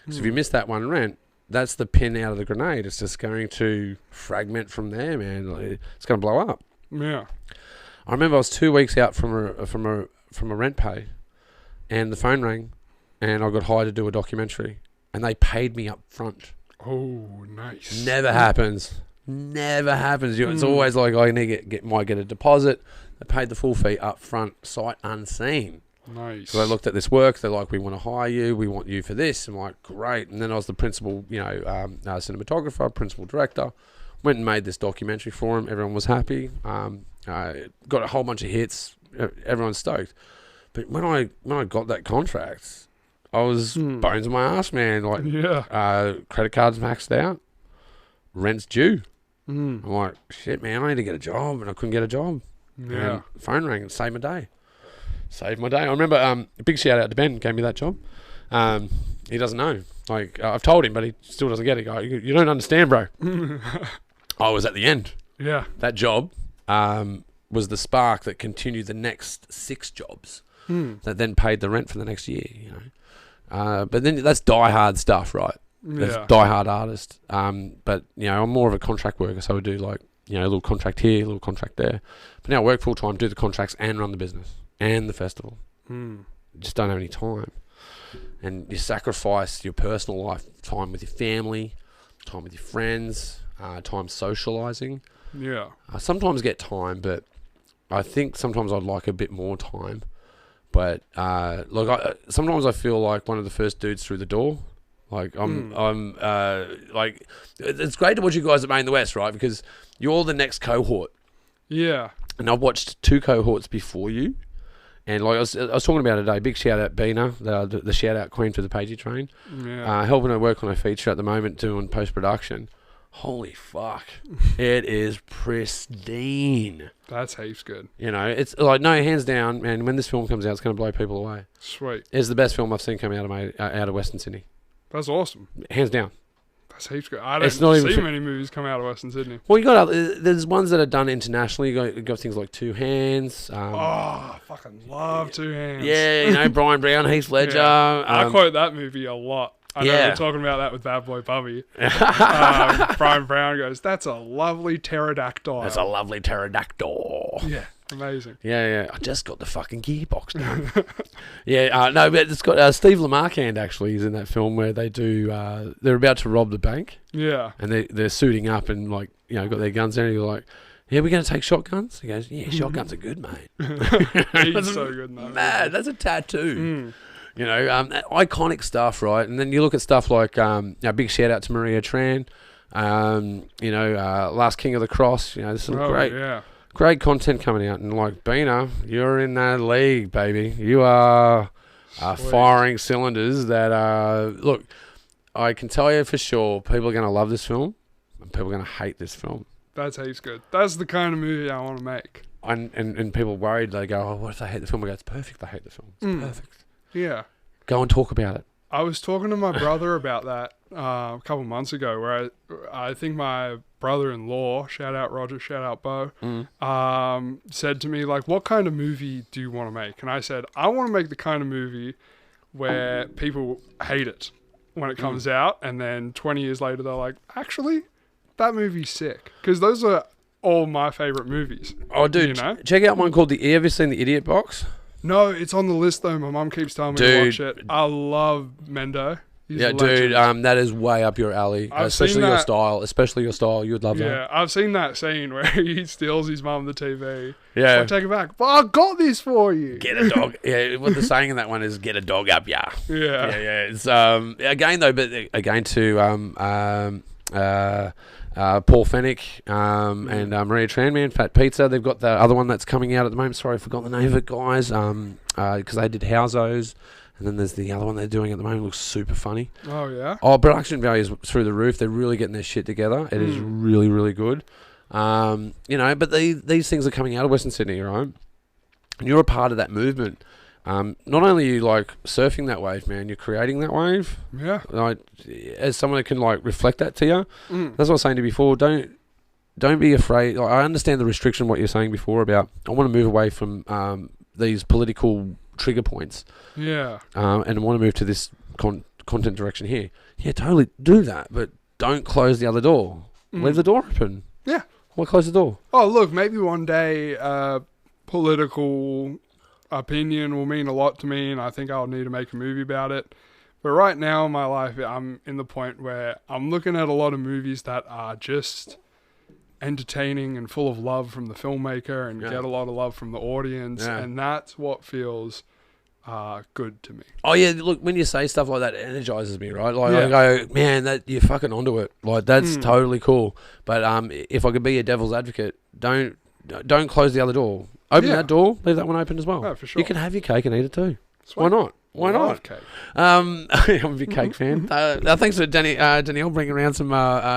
So if you miss that one rent, that's the pin out of the grenade. It's just going to fragment from there, man. Like, it's going to blow up. Yeah. I remember I was 2 weeks out from a rent pay, and the phone rang, and I got hired to do a documentary, and they paid me up front. Oh, nice. Never happens. Never happens. It's always like I need to might get a deposit. They paid the full fee up front, sight unseen. Nice. So they looked at this work. They're like, "We want to hire you. We want you for this." I'm like, "Great." And then I was the principal, cinematographer, principal director. Went and made this documentary for him. Everyone was happy. Got a whole bunch of hits. Everyone's stoked. But when I got that contract, I was bones in my ass, man. Like, credit cards maxed out, rent's due. I'm like, shit, man, I need to get a job, and I couldn't get a job. Yeah. And phone rang and saved my day. Saved my day. I remember a big shout out to Ben, gave me that job. He doesn't know. Like, I've told him, but he still doesn't get it. You don't understand, bro. I was at the end. Yeah. That job was the spark that continued the next 6 jobs that then paid the rent for the next year, you know. But then that's die-hard stuff, right? That's die-hard artist. But, you know, I'm more of a contract worker, so I would do, like, you know, a little contract here, a little contract there. But now I work full-time, do the contracts and run the business and the festival. Just don't have any time. And you sacrifice your personal life, time with your family, time with your friends, time socialising. Yeah. I sometimes get time, but I think sometimes I'd like a bit more time. But sometimes I feel like one of the first dudes through the door. Like I'm like, it's great to watch you guys at Main in the West, right? Because you're the next cohort. Yeah. And I've watched 2 cohorts before you. And like I was talking about it today, big shout out Bina, the shout out queen for the Pagey train. Yeah. Helping her work on her feature at the moment, doing post production. Holy fuck, it is pristine. That's heaps good. You know, it's like, no, hands down, man. When this film comes out, it's going to blow people away. Sweet. It's the best film I've seen come out of Western Sydney. That's awesome. Hands down. That's heaps good. I don't see many movies come out of Western Sydney. Well, you got there's ones that are done internationally. You got things like Two Hands. I fucking love Two Hands. Yeah, you know, Brian Brown, Heath Ledger. Yeah. I quote that movie a lot. I know we're talking about that with Bad Boy Bubby. Brian Brown goes, "That's a lovely pterodactyl." That's a lovely pterodactyl. Yeah, amazing. Yeah. I just got the fucking gearbox done. No, but it's got Steve Lamarcand actually is in that film where they do. They're about to rob the bank. Yeah. And they're suiting up and, like, you know, got their guns there. And you're like, "Yeah, we're going to take shotguns." He goes, "Yeah, shotguns are good, mate." He's so good in that. Mad. That's a tattoo. You know, iconic stuff, right? And then you look at stuff like, big shout out to Maria Tran, Last King of the Cross. You know, there's some great content coming out. And like, Bina, you're in that league, baby. You are firing cylinders that look, I can tell you for sure, people are going to love this film and people are going to hate this film. That's heaps good. That's the kind of movie I want to make. And people worried, they go, "Oh, what if they hate the film?" I go, "It's perfect they hate the film. It's perfect." Yeah. Go and talk about it. I was talking to my brother about that a couple months ago, where I think my brother-in-law, shout out Roger, shout out Bo, said to me, like, "What kind of movie do you want to make?" And I said, "I want to make the kind of movie where people hate it when it comes out, and then 20 years later they're like, actually, that movie's sick." Because those are all my favorite movies. Oh, dude, you know? Check out one called Have you seen The Idiot Box? No, it's on the list though. My mum keeps telling me to watch it. I love Mendo. He's Yeah, a dude, legend. that is way up your alley. I've Especially seen your that- style. Especially your style. You would love that. Yeah, I've seen that scene where he steals his mum the TV. Yeah. So I take it back. But I got this for you. Get a dog. Yeah, what they're saying in that one is get a dog up, yeah. Yeah. Yeah. It's again though, but again to Paul Fennick and Maria Tranman, Fat Pizza. They've got the other one that's coming out at the moment. Sorry, I forgot the name of it, guys. Because they did Housos, and then there's the other one they're doing at the moment. Looks super funny. Oh, yeah? Oh, production value is through the roof. They're really getting their shit together. It is really, really good. But these things are coming out of Western Sydney, right? And you're a part of that movement. Not only are you like surfing that wave, man, you're creating that wave. Yeah. Like, as someone that can like reflect that to you. That's what I was saying to you before. Don't be afraid. Like, I understand the restriction, what you're saying before about I want to move away from these political trigger points. Yeah. And I want to move to this content direction here. Yeah, totally do that, but don't close the other door. Leave the door open. Yeah. Why close the door? Oh, look, maybe one day political opinion will mean a lot to me, and I think I'll need to make a movie about it. But right now in my life, I'm in the point where I'm looking at a lot of movies that are just entertaining and full of love from the filmmaker and get a lot of love from the audience, and that's what feels good to me. Oh yeah, look, when you say stuff like that, it energizes me, right? Like I go, man, that you're fucking onto it. Like that's totally cool. But if I could be a devil's advocate, don't close the other door. Open that door, leave that one open as well. Yeah, for sure. You can have your cake and eat it too. Sweet. Why not? Why Love not? cake. I'm a big cake fan. Thanks for Danielle bringing around some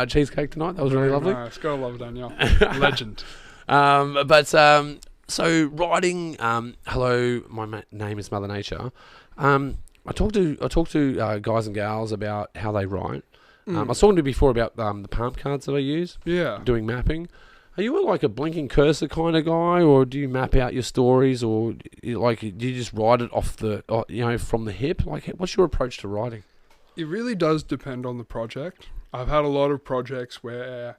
cheesecake tonight. That was really lovely. Nice. Gotta love Danielle. Legend. So writing. Hello, my name is Mother Nature. I talked to guys and gals about how they write. I was talking to you before about the palm cards that I use. Yeah. Doing mapping. Are you like a blinking cursor kind of guy, or do you map out your stories, or do you just write it off from the hip? Like, what's your approach to writing? It really does depend on the project. I've had a lot of projects where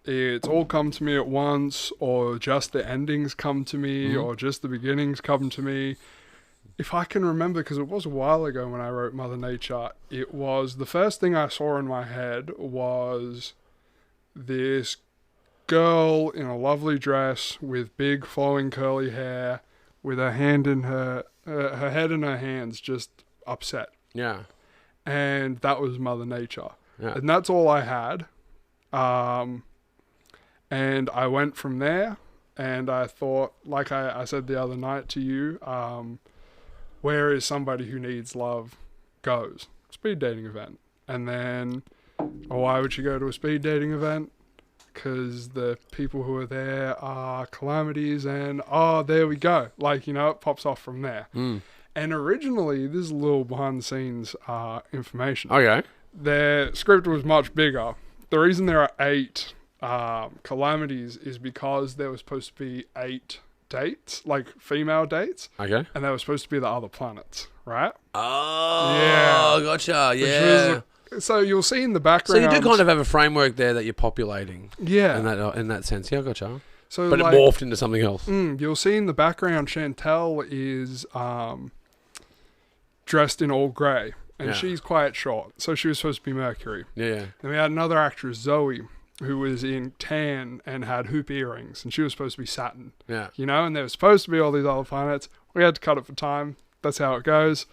it's all come to me at once, or just the endings come to me, or just the beginnings come to me. If I can remember, because it was a while ago when I wrote Mother Nature, it was the first thing I saw in my head was this girl in a lovely dress with big flowing curly hair, with her hand in her head in her hands, just upset. Yeah. And that was Mother Nature. Yeah. And that's all I had. And I went from there, and I thought, like I said the other night to you, where is somebody who needs love goes? Speed dating event. And then, why would you go to a speed dating event? Because the people who are there are calamities, and there we go. Like, it pops off from there. And originally, this is a little behind the scenes information. Okay. Their script was much bigger. The reason there are 8 calamities is because there was supposed to be 8 dates, like female dates. Okay. And they were supposed to be the other planets, right? Oh, yeah. Gotcha. Yeah. So you'll see in the background. So you do kind of have a framework there that you're populating. Yeah. In that sense. Yeah, gotcha. So but it morphed into something else. You'll see in the background, Chantel is dressed in all grey. And she's quite short. So she was supposed to be Mercury. Yeah. Then we had another actress, Zoe, who was in tan and had hoop earrings. And she was supposed to be Saturn. Yeah. And there was supposed to be all these other planets. We had to cut it for time. That's how it goes.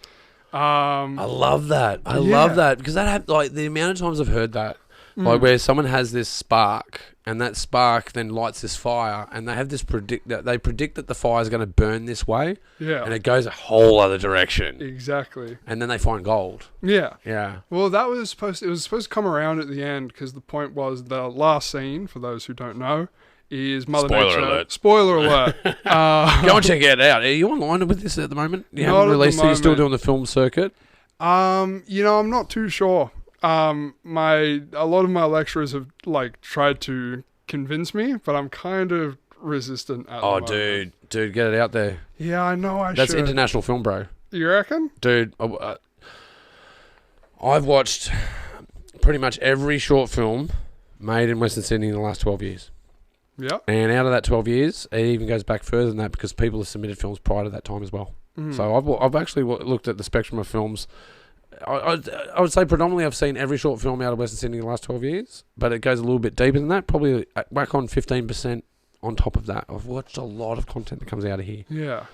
I love that. I love that because that like the amount of times I've heard that, like where someone has this spark and that spark then lights this fire, and they have this predict that the fire is going to burn this way, and it goes a whole other direction. Exactly. And then they find gold. Yeah. Yeah. Well, it was supposed to come around at the end because the point was the last scene, for those who don't know, is Mother Nature. Alert. Spoiler alert. Go and check it out. Are you online with this at the moment? You Not haven't at the released it? You're still moment. doing the film circuit? I'm not too sure. A lot of my lecturers have tried to convince me, but I'm kind of resistant at the moment. Dude, get it out there. Yeah, I know That's should. international film, bro. You reckon? Dude, I've watched pretty much every short film made in Western Sydney in the last 12 years. Yeah. And out of that 12 years, it even goes back further than that because people have submitted films prior to that time as well. So I've actually looked at the spectrum of films I would say predominantly I've seen every short film out of Western Sydney in the last 12 years, but it goes a little bit deeper than that. Probably whack on 15% on top of that. I've watched a lot of content that comes out of here. Yeah.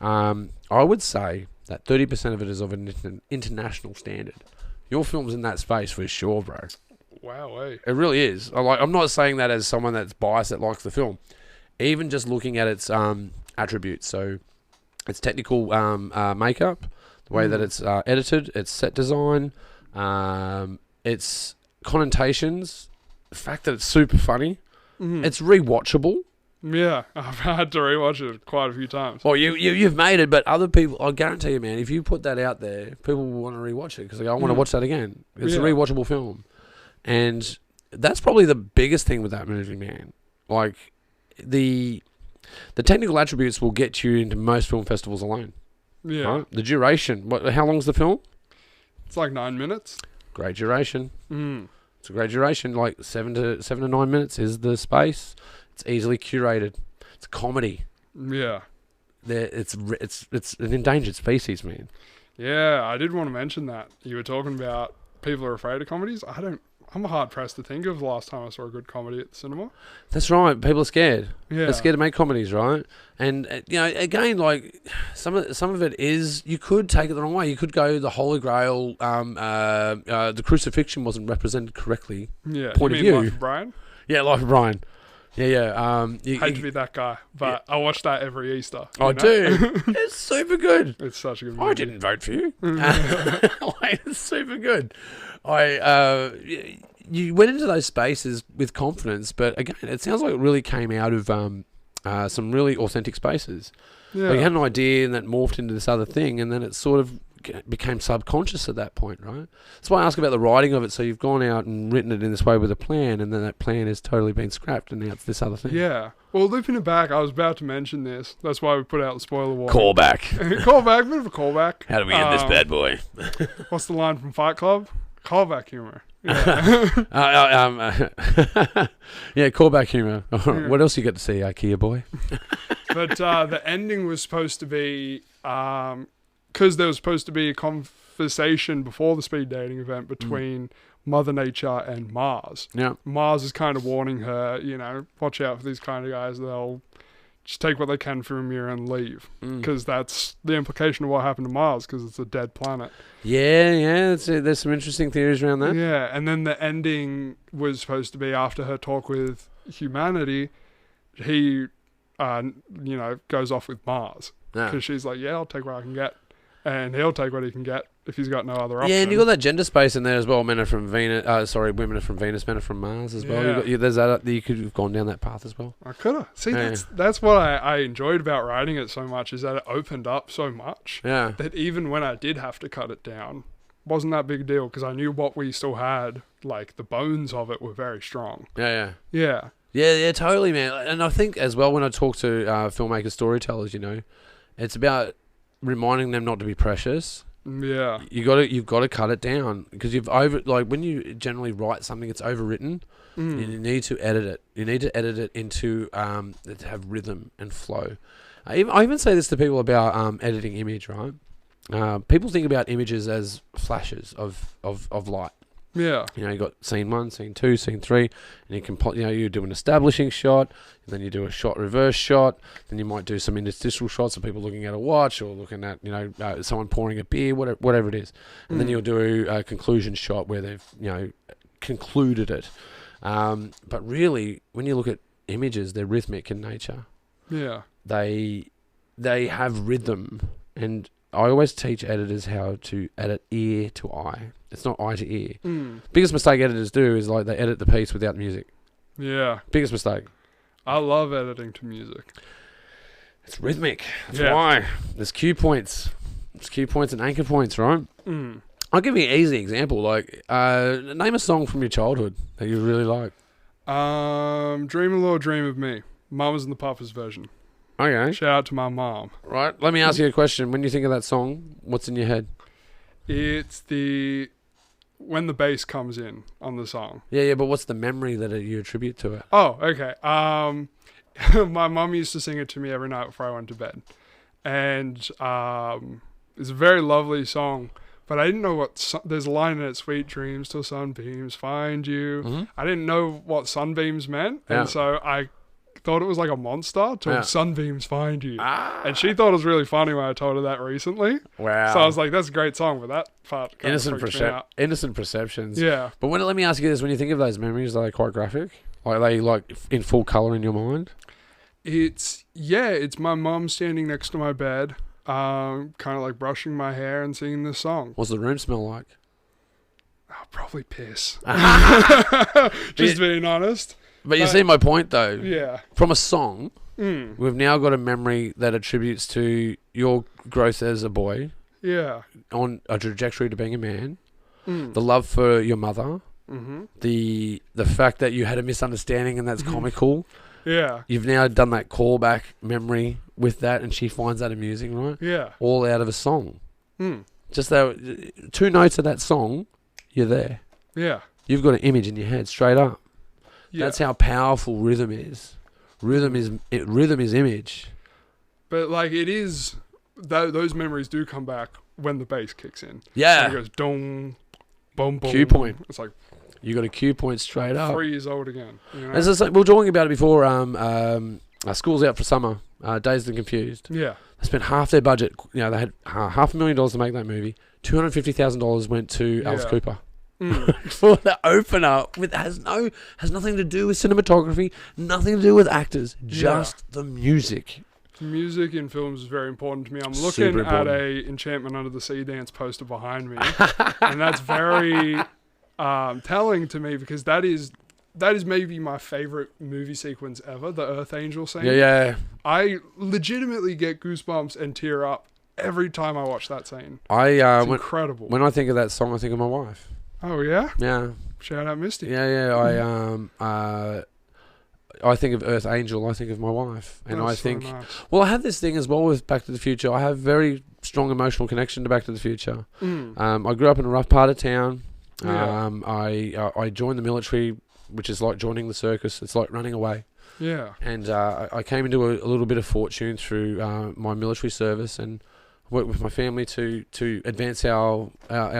I would say that 30% of it is of an international standard. Your film's in that space for sure, bro. Wow, eh? It really is. I'm not saying that as someone that's biased that likes the film. Even just looking at its attributes, so its technical makeup, the way that it's edited, its set design, its connotations, the fact that it's super funny, it's rewatchable. Yeah, I've had to rewatch it quite a few times. Well, you've made it, but other people, I guarantee you, man, if you put that out there, people will want to rewatch it because I want to watch that again. It's a rewatchable film. And that's probably the biggest thing with that movie, man. Like, the technical attributes will get you into most film festivals alone. Yeah. Right? The duration. How long's the film? It's like 9 minutes. Great duration. It's a great duration. Like 7 to 9 minutes is the space. It's easily curated. It's a comedy. Yeah. It's an endangered species, man. Yeah, I did want to mention that. You were talking about people are afraid of comedies. I'm hard pressed to think of the last time I saw a good comedy at the cinema. That's right. People are scared. Yeah. They're scared to make comedies, right? And again, like some of it is you could take it the wrong way. You could go the Holy Grail. The crucifixion wasn't represented correctly. Yeah. Point you of mean view. Life of Brian? Yeah, Life of Brian. Yeah. Hate to be that guy, but I watch that every Easter. I do. It's super good. It's such a good movie. I didn't vote for you. It's super good. You went into those spaces with confidence, but again, it sounds like it really came out of some really authentic spaces. Yeah. Like you had an idea and that morphed into this other thing, and then it sort of became subconscious at that point, right? That's why I ask about the writing of it. So you've gone out and written it in this way with a plan, and then that plan has totally been scrapped, and now it's this other thing. Yeah. Well, looping it back, I was about to mention this. That's why we put out the spoiler warning. Callback. Callback, bit of a callback. How do we end this bad boy? What's the line from Fight Club? Callback humor. Yeah. Yeah, callback humor. What else you got to see, IKEA boy? But the ending was supposed to be, because there was supposed to be a conversation before the speed dating event between Mother Nature and Mars. Yeah. Mars is kind of warning her, watch out for these kind of guys. They'll just take what they can from you and leave. Because that's the implication of what happened to Mars, because it's a dead planet. Yeah. There's some interesting theories around that. Yeah, and then the ending was supposed to be after her talk with humanity, he, goes off with Mars. Because she's like, I'll take what I can get. And he'll take what he can get if he's got no other option. Yeah, and you got that gender space in there as well. Men are from Venus. Women are from Venus. Men are from Mars as well. Yeah. There's that. You could have gone down that path as well. I could have. See, that's what I enjoyed about writing it so much, is that it opened up so much. Yeah. That even when I did have to cut it down, wasn't that big a deal, because I knew what we still had. Like the bones of it were very strong. Yeah. Yeah, Totally, man. And I think as well when I talk to filmmakers, storytellers, it's about reminding them not to be precious. Yeah. You've got to cut it down, because when you generally write something, it's overwritten. You need to edit it. You need to edit it into to have rhythm and flow. I even say this to people about editing image, right? People think about images as flashes of light. Yeah. You got scene 1, scene 2, scene 3, and you can you do an establishing shot, and then you do a shot reverse shot, then you might do some interstitial shots of people looking at a watch or looking at someone pouring a beer, whatever it is, and then you'll do a conclusion shot where they've concluded it. But really, when you look at images, they're rhythmic in nature. Yeah. They have rhythm, and I always teach editors how to edit ear to eye. It's not eye to ear. Biggest mistake editors do is they edit the piece without music. Yeah. Biggest mistake. I love editing to music. It's rhythmic. That's why. There's cue points. There's cue points and anchor points, right? I'll give you an easy example. Name a song from your childhood that you really like. Dream a Little Dream of Me. Mamas and the Papas version. Okay. Shout out to my mom. Right. Let me ask you a question. When you think of that song, what's in your head? It's when the bass comes in on the song. Yeah, but what's the memory that you attribute to it? Oh, okay. My mum used to sing it to me every night before I went to bed. And it's a very lovely song, but I didn't know what there's a line in it, sweet dreams till sunbeams find you. I didn't know what sunbeams meant, and so I thought it was like a monster till sunbeams find you. And she thought it was really funny when I told her that recently. Wow. So I was like, that's a great song, but that part kind of freaked me out. Innocent perceptions. Yeah. But let me ask you this, when you think of those memories, are they quite graphic? Like, are they like in full colour in your mind? It's my mum standing next to my bed, kind of like brushing my hair and singing this song. What's the room smell like? Oh, probably piss. Just being honest. But you see my point, though. Yeah. From a song, we've now got a memory that attributes to your growth as a boy. Yeah. On a trajectory to being a man. The love for your mother. The fact that you had a misunderstanding and that's comical. Yeah. You've now done that callback memory with that, and she finds that amusing, right? Yeah. All out of a song. Just that 2 notes of that song, you're there. Yeah. You've got an image in your head straight up. Yeah. That's how powerful rhythm is. Rhythm is image. But like it is, those memories do come back when the bass kicks in. Yeah. And it goes dong, boom, boom. Cue point. It's like You got a cue point straight up. 3 years old again. You know? As I say, we were talking about it before. School's out for summer. Dazed and Confused. Yeah. They spent half their budget. They had $500,000 to make that movie. $250,000 went to Alice Cooper. For the opener, has nothing to do with cinematography, nothing to do with actors, just the music. Music in films is very important to me. I'm looking at a Enchantment Under the Sea dance poster behind me, and that's very telling to me because that is maybe my favorite movie sequence ever, the Earth Angel scene. Yeah. I legitimately get goosebumps and tear up every time I watch that scene. It's incredible. When I think of that song, I think of my wife. Oh yeah? Yeah. Shout out Misty. Yeah. I think of Earth Angel, I think of my wife. And That's I think... so nice. Well, I have this thing as well with Back to the Future. I have very strong emotional connection to Back to the Future. I grew up in a rough part of town. I joined the military, which is like joining the circus. It's like running away. Yeah. And I came into a little bit of fortune through my military service and worked with my family to advance our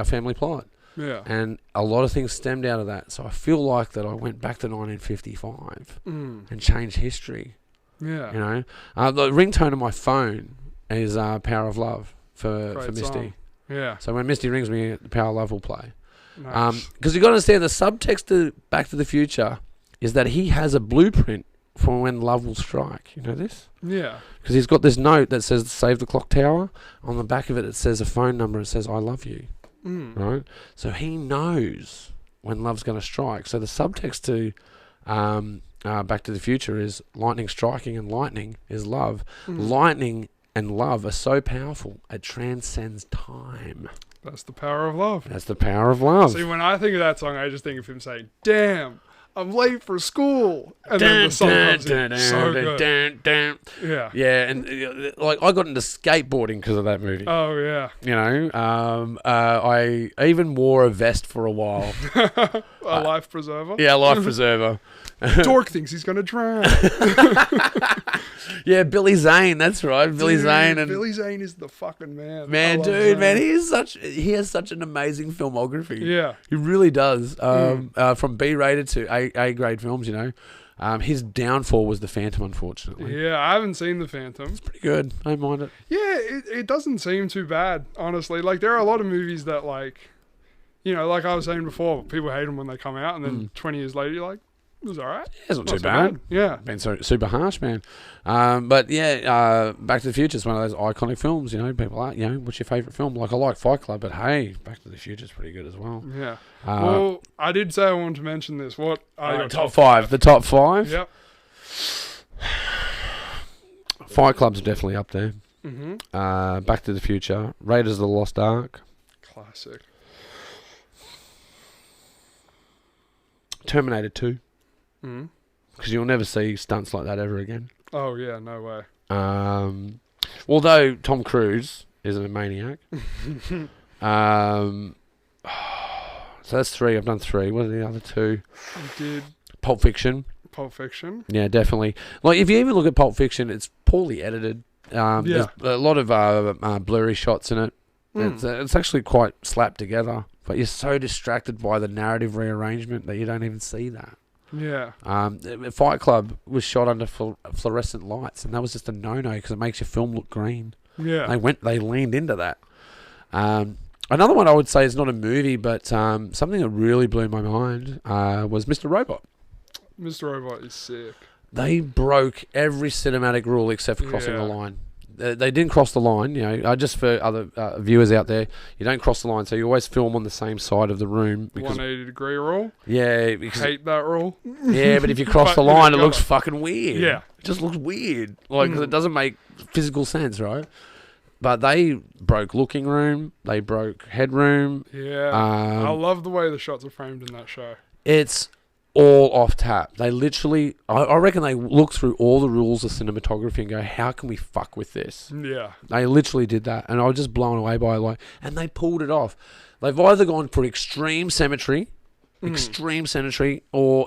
family plot. Yeah. And a lot of things stemmed out of that. So I feel like that I went back to 1955 and changed history. Yeah. You know? The ringtone of my phone is Power of Love for Misty. Song. Yeah. So when Misty rings me, the Power of Love will play. Nice. Because you've got to understand the subtext to Back to the Future is that he has a blueprint for when love will strike. You know this? Yeah. Because he's got this note that says save the clock tower. On the back of it, it says a phone number. It says I love you. Right? So he knows when love's going to strike. So the subtext to Back to the Future is lightning striking, and lightning is love. Lightning and love are so powerful, it transcends time. That's the power of love. That's the power of love. See, when I think of that song, I just think of him saying, damn, I'm late for school. And then the song comes in. So good. Yeah. Yeah, and like I got into skateboarding because of that movie. Oh, yeah. You know, I even wore a vest for a while. A life preserver? Yeah, life preserver. Dork thinks he's going to drown. Yeah, Billy Zane, that's right. Billy Zane is the fucking man. He has such an amazing filmography. Yeah. He really does. From B-rated to A-grade films, you know. His downfall was The Phantom, unfortunately. Yeah, I haven't seen The Phantom. It's pretty good. I don't mind it. Yeah, it doesn't seem too bad, honestly. Like, there are a lot of movies that, like, you know, like I was saying before, people hate them when they come out, and then 20 years later, you're like, it was all right. It's not too bad. Yeah. Been so super harsh, man. But yeah, Back to the Future is one of those iconic films, you know. People are, you know, what's your favourite film? Like, I like Fight Club, but hey, Back to the Future is pretty good as well. Yeah. Well, I did say I wanted to mention this. What are your top five? The top five? Yep. Fight Club's definitely up there. Back to the Future. Raiders of the Lost Ark. Classic. Terminator 2. Because you'll never see stunts like that ever again. Oh, yeah, no way. Although Tom Cruise isn't a maniac. So that's 3. I've done 3. What are the other 2? You did Pulp Fiction. Pulp Fiction? Yeah, definitely. Like, if you even look at Pulp Fiction, it's poorly edited. There's a lot of blurry shots in it. It's actually quite slapped together, but you're so distracted by the narrative rearrangement that you don't even see that. Yeah. Fight Club was shot under fluorescent lights, and that was just a no-no because it makes your film look green. Yeah. They leaned into that. Another one I would say is not a movie, but something that really blew my mind was Mr. Robot. Mr. Robot is sick. They broke every cinematic rule except for crossing the line. They didn't cross the line, just for other viewers out there, you don't cross the line, so you always film on the same side of the room. 180-degree rule? Yeah. Hate that rule. Yeah, but if you cross the line, it looks fucking weird. Yeah. It just looks weird. Because it doesn't make physical sense, right? But they broke looking room, they broke headroom. Yeah. I love the way the shots are framed in that show. It's all off tap. They literally, I reckon they look through all the rules of cinematography and go, how can we fuck with this? Yeah. They literally did that, and I was just blown away by it. And they pulled it off. They've either gone for extreme symmetry, or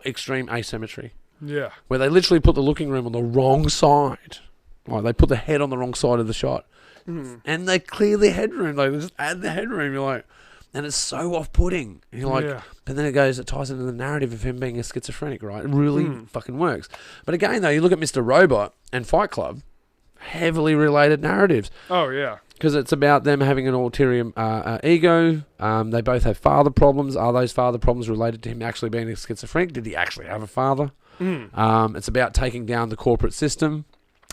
extreme asymmetry. Yeah. Where they literally put the looking room on the wrong side. Like, they put the head on the wrong side of the shot. And they clear the headroom. They just add the headroom. You're like, and it's so off-putting. And you're like, and then it ties into the narrative of him being a schizophrenic, right? It really fucking works. But again, though, you look at Mr. Robot and Fight Club, heavily related narratives. Oh, yeah. Because it's about them having an ulterior ego. They both have father problems. Are those father problems related to him actually being a schizophrenic? Did he actually have a father? It's about taking down the corporate system.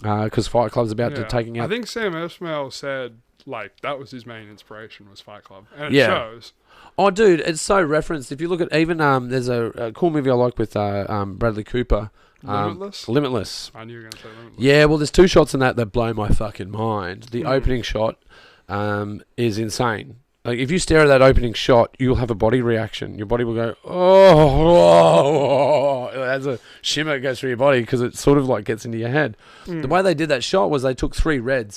Because Fight Club's about to taking out... I think Sam Esmail said, that was his main inspiration, was Fight Club. And it shows. Oh, dude, it's so referenced. If you look at even... there's a cool movie I like with Bradley Cooper. Limitless. I knew you were going to say Limitless. Yeah, well, there's two shots in that blow my fucking mind. The opening shot is insane. Like, if you stare at that opening shot, you'll have a body reaction. Your body will go, oh, as a shimmer goes through your body because it sort of gets into your head. The way they did that shot was they took three red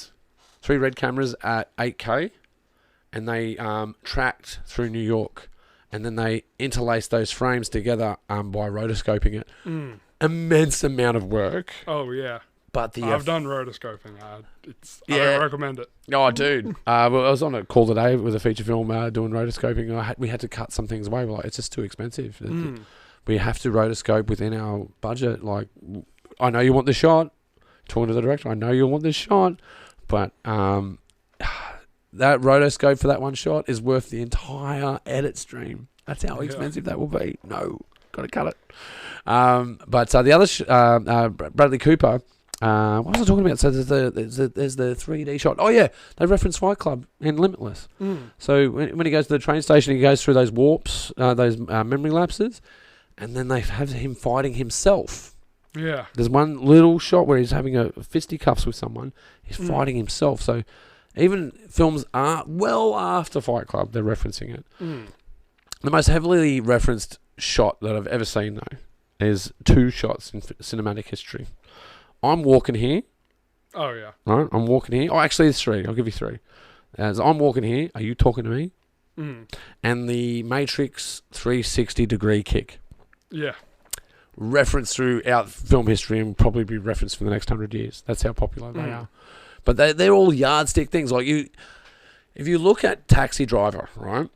cameras at 8K, and they tracked through New York, and then they interlaced those frames together by rotoscoping it. Immense amount of work. Oh, yeah. But I've done rotoscoping. I don't recommend it. Oh, dude. I was on a call today with a feature film doing rotoscoping. We had to cut some things away. We're like, it's just too expensive. We have to rotoscope within our budget. Like, I know you want the shot. Talking to the director, I know you want this shot. But that rotoscope for that one shot is worth the entire edit stream. That's how expensive that will be. No, got to cut it. But the other, Bradley Cooper... what was I talking about? So there's the 3D shot. Oh yeah, they reference Fight Club and Limitless. So when he goes to the train station, he goes through those warps, those memory lapses, and then they have him fighting himself. Yeah. There's one little shot where he's having a fisticuffs with someone. He's fighting himself. So even films are well after Fight Club, they're referencing it. The most heavily referenced shot that I've ever seen though is two shots in cinematic history. I'm walking here. Oh, yeah. Right? I'm walking here. Oh, actually, it's three. I'll give you three. As I'm walking here, are you talking to me? And the Matrix 360-degree kick. Yeah. Referenced throughout film history and will probably be referenced for the next 100 years. That's how popular they are. But they're all yardstick things. Like if you look at Taxi Driver, right,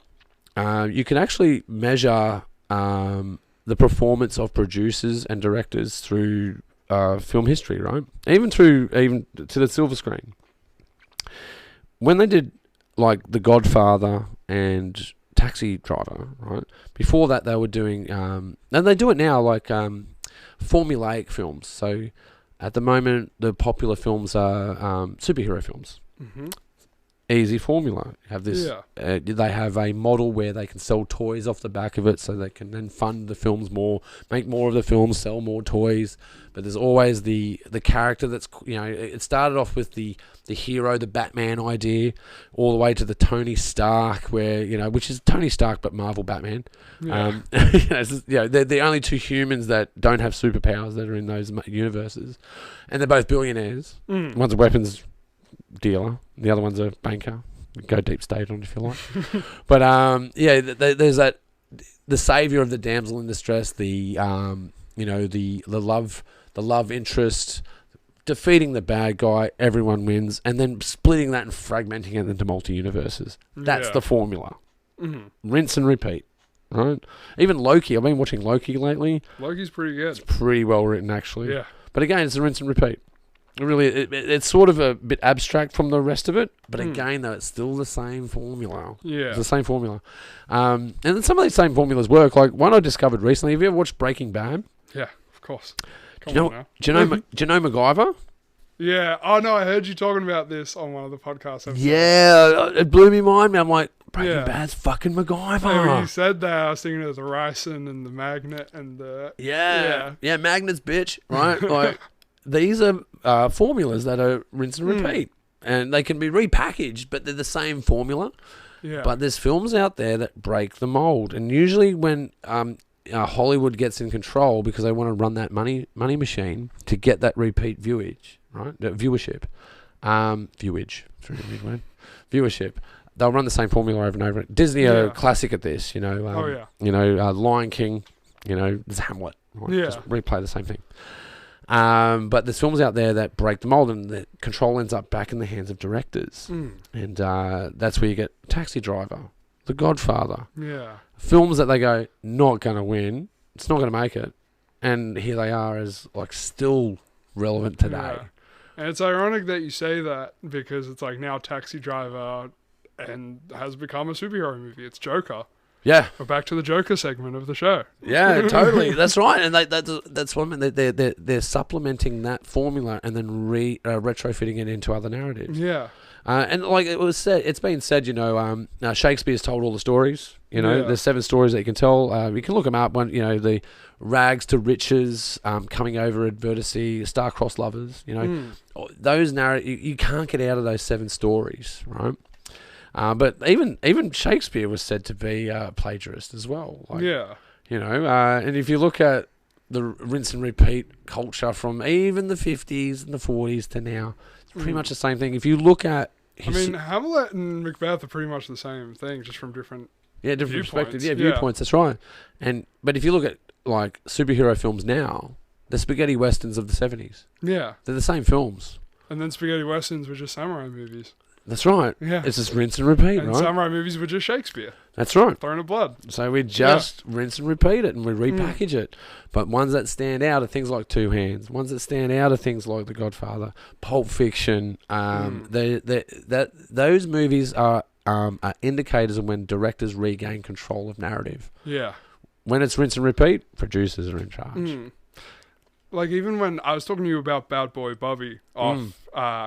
you can actually measure the performance of producers and directors through... film history, right? Even to the silver screen. When they did The Godfather and Taxi Driver, right? Before that, they were doing, and they do it now, formulaic films. So at the moment, the popular films are superhero films. Easy formula. Have this. They have a model where they can sell toys off the back of it, so they can then fund the films more, make more of the films, sell more toys. But there's always the character that's it started off with the hero, the Batman idea, all the way to the Tony Stark, where which is Tony Stark but Marvel Batman. They're the only two humans that don't have superpowers that are in those universes, and they're both billionaires. One's a weapons dealer, the other one's a banker. Go deep state on if you like. But there's that, the savior of the damsel in distress, the love interest, defeating the bad guy, everyone wins, and then splitting that and fragmenting it into multi-universes. That's the formula. Rinse and repeat, right? Even Loki. I've been watching Loki lately. Loki's pretty good. It's pretty well written, actually. Yeah. But again, it's a rinse and repeat. It's sort of a bit abstract from the rest of it, but again, though, it's still the same formula. Yeah. It's the same formula. And then some of these same formulas work. Like one I discovered recently. Have you ever watched Breaking Bad? Yeah, of course. Do you know MacGyver? Yeah. Oh, no, I heard you talking about this on one of the podcasts. Yeah, it blew me mind. I'm like, Breaking Bad's fucking MacGyver. Yeah, when you said that, I was thinking of the ricin and the magnet and the... Yeah, magnets, bitch. Right? Like, these are formulas that are rinse and repeat. And they can be repackaged, but they're the same formula. Yeah. But there's films out there that break the mold. And usually when... Hollywood gets in control because they want to run that money machine to get that repeat viewage, right? Viewership. Viewership. They'll run the same formula over and over. Disney are classic at this, you know. Lion King, there's Hamlet. Right? Yeah. Just replay the same thing. But there's films out there that break the mold and the control ends up back in the hands of directors. And that's where you get Taxi Driver, The Godfather. Yeah. Films that they go, not going to win. It's not going to make it. And here they are as, like, still relevant today. Yeah. And it's ironic that you say that because it's like now Taxi Driver and has become a superhero movie. It's Joker. Yeah. We're back to the Joker segment of the show. Yeah, totally. That's right. And that's what I mean. They're supplementing that formula and then retrofitting it into other narratives. Yeah. And like it's been said, Shakespeare's told all the stories. There's 7 stories that you can tell. You can look them up. The rags to riches, coming over adversity, star-crossed lovers. Those narratives you can't get out of those 7 stories, right? But even Shakespeare was said to be a plagiarist as well. And if you look at the rinse and repeat culture from even the 50s and the 40s to now, it's pretty much the same thing. If you look at... Hamlet and Macbeth are pretty much the same thing, just from different perspectives. Yeah, viewpoints, that's right. But if you look at, like, superhero films now, the spaghetti westerns of the 70s. Yeah. They're the same films. And then spaghetti westerns were just samurai movies. That's right. Yeah. It's just rinse and repeat, and right? samurai movies were just Shakespeare. That's right. Throne of Blood. So we just rinse and repeat it and we repackage it. But ones that stand out are things like Two Hands. Ones that stand out are things like The Godfather, Pulp Fiction. Those movies are indicators of when directors regain control of narrative. Yeah. When it's rinse and repeat, producers are in charge. Like, even when I was talking to you about Bad Boy Bobby off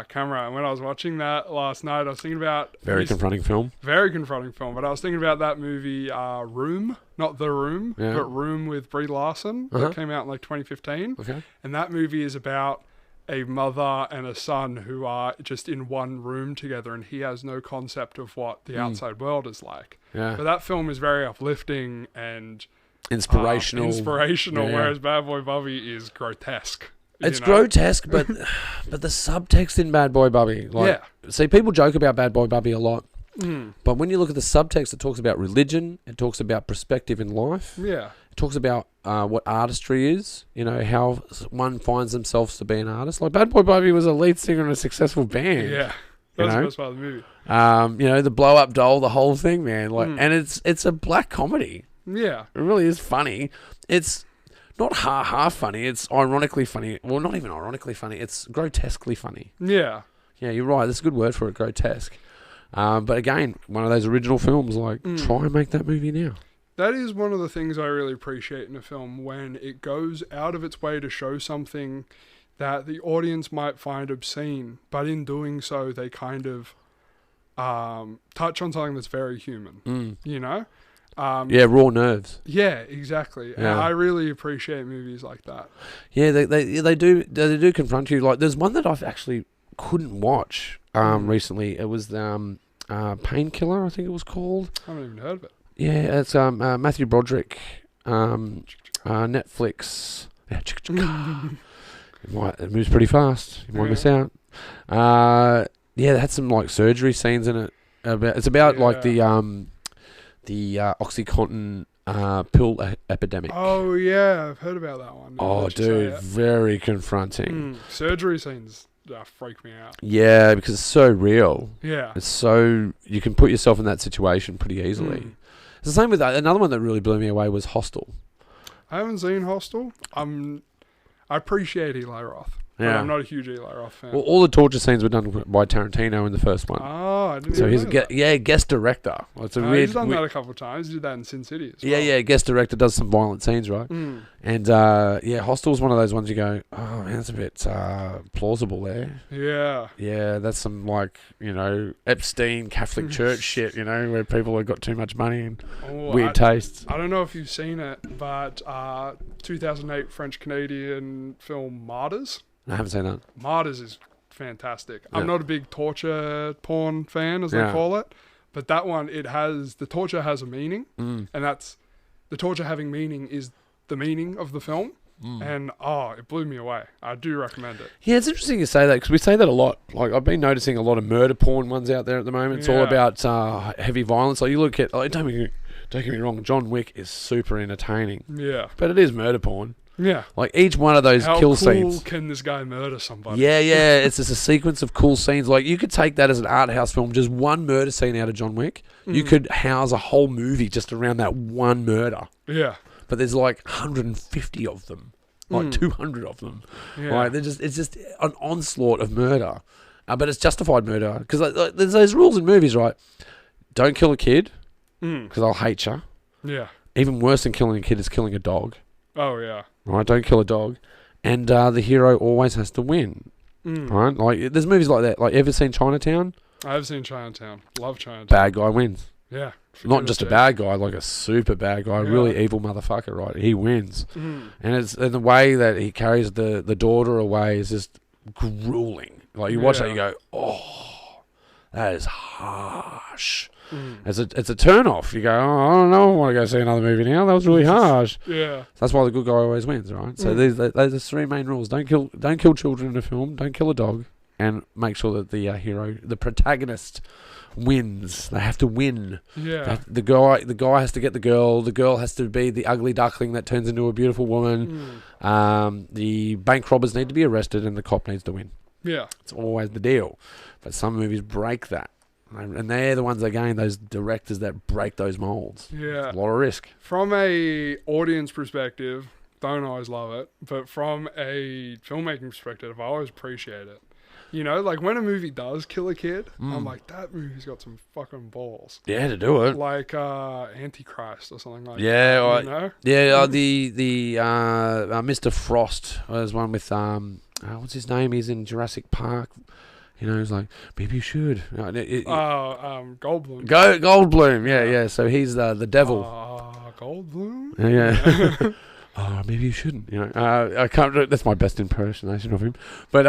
camera, and when I was watching that last night, I was thinking about... Very confronting film, but I was thinking about that movie, Room, not The Room, but Room with Brie Larson, that came out in, like, 2015. Okay. And that movie is about a mother and a son who are just in one room together, and he has no concept of what the outside world is like. Yeah. But that film is very uplifting and... Inspirational, whereas Bad Boy Bobby is grotesque. It's grotesque, but the subtext in Bad Boy Bobby, see, people joke about Bad Boy Bobby a lot, but when you look at the subtext, it talks about religion, it talks about perspective in life, it talks about what artistry is, how one finds themselves to be an artist. Like, Bad Boy Bobby was a lead singer in a successful band. Yeah, that's the best part of the movie. The blow up doll, the whole thing, man. And it's a black comedy. Yeah. It really is funny. It's not half funny. It's ironically funny. Well, not even ironically funny. It's grotesquely funny. Yeah. Yeah, you're right. There's a good word for it, grotesque. But again, one of those original films, try and make that movie now. That is one of the things I really appreciate in a film, when it goes out of its way to show something that the audience might find obscene, but in doing so, they kind of touch on something that's very human, raw nerves. Yeah, exactly. Yeah. And I really appreciate movies like that. Yeah, they do confront you. Like, there's one that I've actually couldn't watch recently. It was Painkiller, I think it was called. I haven't even heard of it. Yeah, it's Matthew Broderick, Netflix. It moves pretty fast. You might miss out. It had some, like, surgery scenes in it. It's about like the OxyContin epidemic. Oh yeah, I've heard about that one. Oh, dude, very confronting. Surgery scenes freak me out. Yeah, because it's so real. Yeah. It's so... You can put yourself in that situation pretty easily. It's the same with... Another one that really blew me away was Hostel. I haven't seen Hostel. I appreciate Eli Roth. But I'm not a huge Eli Roth fan. Well, all the torture scenes were done by Tarantino in the first one. Oh, I didn't So even he's know that. guest director. Well, it's a weird... He's done that a couple of times. He did that in Sin City as well. Yeah, guest director, does some violent scenes, right? And, Hostel's one of those ones you go, oh, man, that's a bit plausible there. Yeah. Yeah, that's some, Epstein Catholic Church shit, where people have got too much money and weird tastes. I don't know if you've seen it, but 2008 French-Canadian film Martyrs. I haven't seen that. Martyrs is fantastic. Yeah. I'm not a big torture porn fan, as they call it, but that one, the torture has a meaning, and that's the torture having meaning is the meaning of the film, and it blew me away. I do recommend it. Yeah, it's interesting you say that because we say that a lot. Like I've been noticing a lot of murder porn ones out there at the moment. It's all about heavy violence. Like you look at, don't get me wrong, John Wick is super entertaining. Yeah, but it is murder porn. Yeah. Like each one of those kill scenes. How cool can this guy murder somebody? Yeah. It's just a sequence of cool scenes. Like you could take that as an art house film, just one murder scene out of John Wick. You could house a whole movie just around that one murder. Yeah. But there's like 150 of them. Like 200 of them. Yeah. Like it's just an onslaught of murder. But it's justified murder. Because there's those rules in movies, right? Don't kill a kid. Because I'll hate you. Yeah. Even worse than killing a kid is killing a dog. Oh, yeah. Right, don't kill a dog. And the hero always has to win. Right? Like, there's movies like that. Like, ever seen Chinatown? I have seen Chinatown. Love Chinatown. Bad guy wins. Yeah. Not just a bad guy, like a super bad guy, really evil motherfucker, right? He wins. And the way that he carries the daughter away is just grueling. Like, you watch that, you go, oh, that is harsh. It's a turn off. You go, oh, I don't know, I want to go see another movie now. That was really harsh. Yeah. That's why the good guy always wins, right? So there's the three main rules: don't kill children in a film, don't kill a dog, and make sure that the hero, the protagonist, wins. They have to win. Yeah. The guy has to get the girl has to be the ugly duckling that turns into a beautiful woman. The bank robbers need to be arrested, and the cop needs to win. Yeah. It's always the deal. But some movies break that. And they're the ones, again, those directors that break those molds. Yeah. It's a lot of risk. From a audience perspective, don't always love it. But from a filmmaking perspective, I always appreciate it. You know, like when a movie does kill a kid, I'm like, that movie's got some fucking balls. Yeah, to do it. Like Antichrist or something like that. Yeah, you know? Yeah, the Mr. Frost was one with, what's his name? He's in Jurassic Park. You know, he's like, maybe you should. Goldblum. Goldblum, yeah. So he's the devil. Goldblum? Yeah. Maybe you shouldn't. You know, I can't. That's my best impersonation of him. But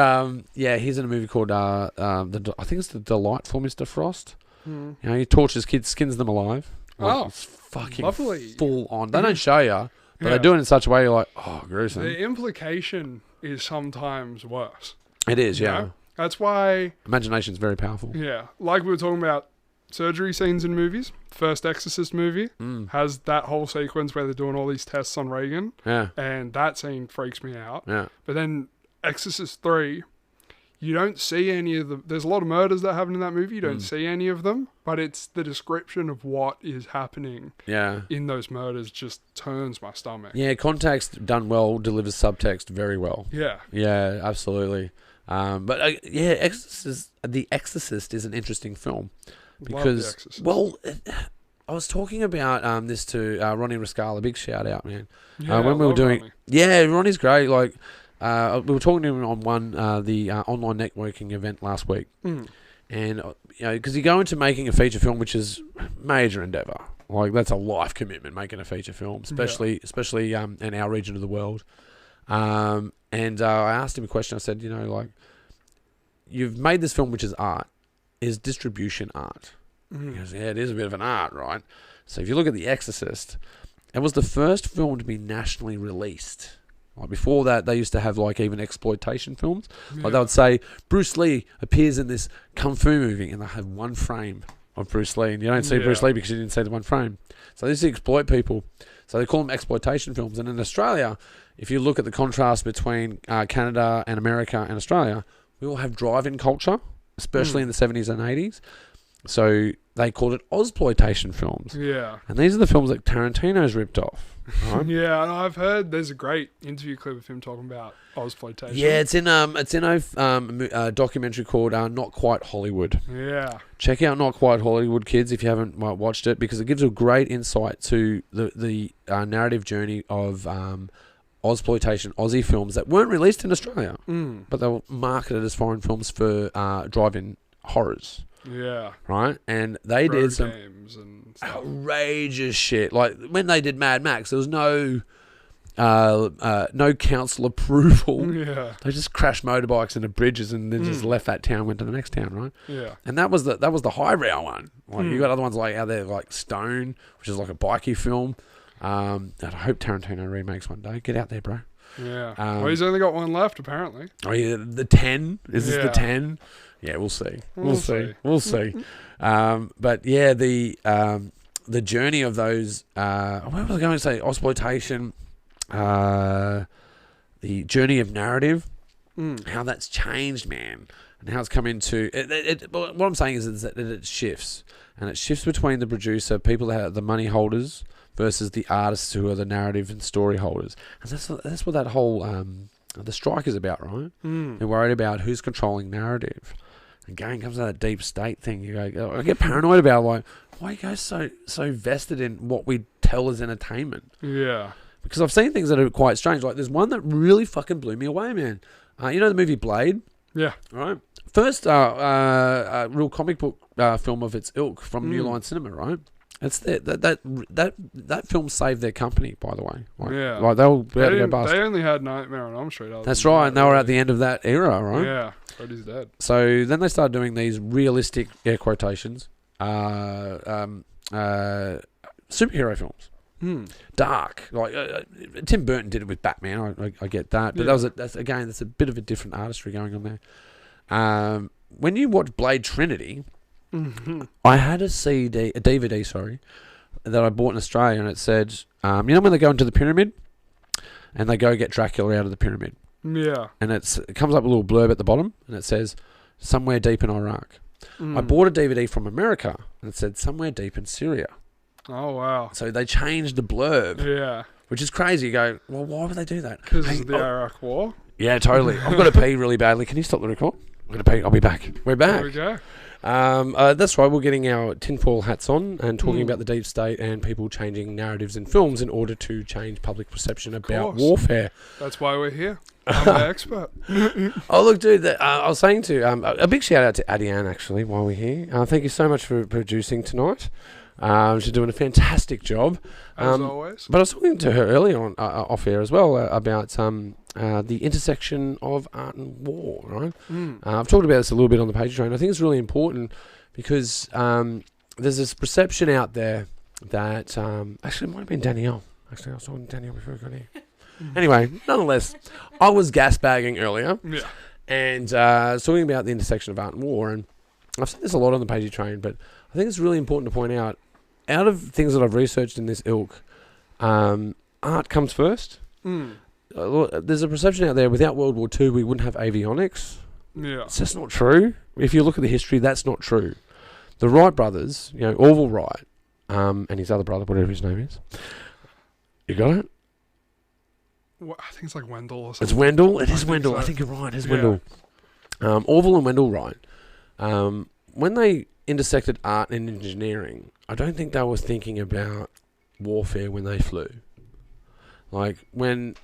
he's in a movie called I think it's The Delightful Mr. Frost. You know, he tortures kids, skins them alive. Like, it's fucking lovely. Full on. They don't show you, but they do it in such a way you're like, oh, gruesome. The implication is sometimes worse. It is, yeah. Know? That's why... Imagination's very powerful. Yeah. Like we were talking about surgery scenes in movies. First Exorcist movie has that whole sequence where they're doing all these tests on Reagan. Yeah. And that scene freaks me out. Yeah. But then Exorcist 3, you don't see any of them. There's a lot of murders that happen in that movie. You don't see any of them. But it's the description of what is happening in those murders just turns my stomach. Yeah, context done well delivers subtext very well. Yeah. Yeah, absolutely. But The Exorcist is an interesting film because, I was talking about this to Ronnie Rascala. Big shout out, man. Yeah, when we were doing, Ronnie. Yeah, Ronnie's great. Like we were talking to him on the online networking event last week, and because you go into making a feature film, which is major endeavor. Like that's a life commitment making a feature film, especially in our region of the world. And I asked him a question. I said, you've made this film, which is art. Is distribution art? He goes, yeah, it is a bit of an art, right? So if you look at The Exorcist, it was the first film to be nationally released. Like before that, they used to have like even exploitation films. Like they would say, Bruce Lee appears in this Kung Fu movie, and they have one frame of Bruce Lee, and you don't see Bruce Lee because you didn't see the one frame. So this is exploit people. So they call them exploitation films. And in Australia, if you look at the contrast between Canada and America and Australia, we all have drive-in culture, especially in the 70s and 80s. So they called it Ozploitation films. Yeah. And these are the films that Tarantino's ripped off. Right? Yeah, and I've heard there's a great interview clip of him talking about Ozploitation. Yeah, it's in a documentary called Not Quite Hollywood. Yeah. Check out Not Quite Hollywood, kids, if you haven't watched it, because it gives a great insight to the narrative journey of Ozploitation Aussie films that weren't released in Australia, but they were marketed as foreign films for drive-in horrors. Yeah. Right? And they did some games and stuff. Outrageous shit. Like when they did Mad Max, there was no council approval. Yeah. They just crashed motorbikes into bridges and then just left that town, went to the next town, right? Yeah. And that was the highbrow one. Like you got other ones like out there like Stone, which is like a bikey film. And I hope Tarantino remakes one day. Get out there, bro. Yeah. Well, he's only got one left, apparently. Oh yeah, the 10? Is this the 10? Yeah, we'll see. We'll see. But yeah, the journey of those. Where was I going to say? Exploitation. The journey of narrative. How that's changed, man, and how it's come into it. What I'm saying is that it shifts, and it shifts between the producer, people that are the money holders, versus the artists who are the narrative and story holders. And that's what that whole the strike is about, right? They're worried about who's controlling narrative. Again, comes out of that deep state thing. You go, I get paranoid about like, why are you guys so vested in what we tell as entertainment? Yeah. Because I've seen things that are quite strange. Like there's one that really fucking blew me away, man. You know the movie Blade? Yeah. Right. First real comic book film of its ilk from New Line Cinema, right? It's that film saved their company, by the way. Like, like they were about to go bust. They only had Nightmare on Elm Street. That's right, and they were at the end of that era, right? Yeah, Freddy's dead. So then they started doing these realistic, air quotations, superhero films. Dark, like Tim Burton did it with Batman. I get that, but that's a bit of a different artistry going on there. When you watch Blade Trinity. I had a DVD, that I bought in Australia, and it said, you know when they go into the pyramid, and they go get Dracula out of the pyramid? Yeah. And it comes up with a little blurb at the bottom, and it says, somewhere deep in Iraq. I bought a DVD from America, and it said, somewhere deep in Syria. Oh, wow. So they changed the blurb. Yeah. Which is crazy. You go, well, why would they do that? Because of the Iraq War? Yeah, totally. I've got to pee really badly. Can you stop the record? I'm going to pee. I'll be back. We're back. There we go. That's right, we're getting our tinfoil hats on and talking about the deep state and people changing narratives in films in order to change public perception about warfare. That's why we're here. I'm an expert. Oh, look, dude, I was saying to... a big shout out to Adiane, actually, while we're here. Thank you so much for producing tonight. She's doing a fantastic job. As always. But I was talking to her earlier on off air as well about the intersection of art and war, right? I've talked about this a little bit on the Pagey train. I think it's really important because there's this perception out there that... actually, it might have been Danielle. Actually, I was talking to Danielle before we got here. Anyway, nonetheless, I was gasbagging earlier. Yeah. And I was talking about the intersection of art and war. And I've said this a lot on the Pagey train, but I think it's really important to point out of things that I've researched in this ilk, art comes first. There's a perception out there without World War II we wouldn't have avionics. Yeah. It's just not true. If you look at the history, that's not true. The Wright brothers, Orville Wright, and his other brother, whatever his name is. You got it? I think it's like Wendell or something. It's Wendell? It is Wendell. I think you're right. It is Wendell. Orville and Wendell Wright. When they intersected art and engineering, I don't think they were thinking about warfare when they flew. Like, when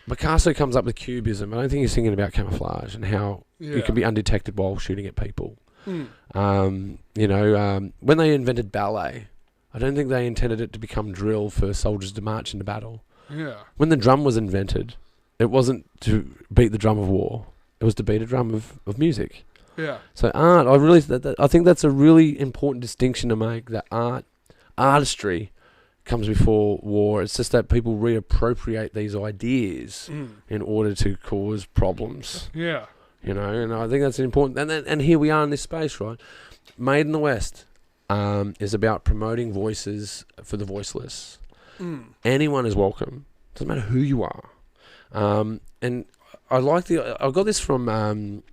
Picasso comes up with cubism, I don't think he's thinking about camouflage and how you can be undetected while shooting at people. When they invented ballet, I don't think they intended it to become drill for soldiers to march into battle. Yeah. When the drum was invented, it wasn't to beat the drum of war. It was to beat a drum of music. Yeah. So art, I think that's a really important distinction to make, that artistry comes before war. It's just that people reappropriate these ideas in order to cause problems. Yeah. And I think that's important. And here we are in this space, right? Made in the West. is about promoting voices for the voiceless. Anyone is welcome. Doesn't matter who you are. And I got this from Von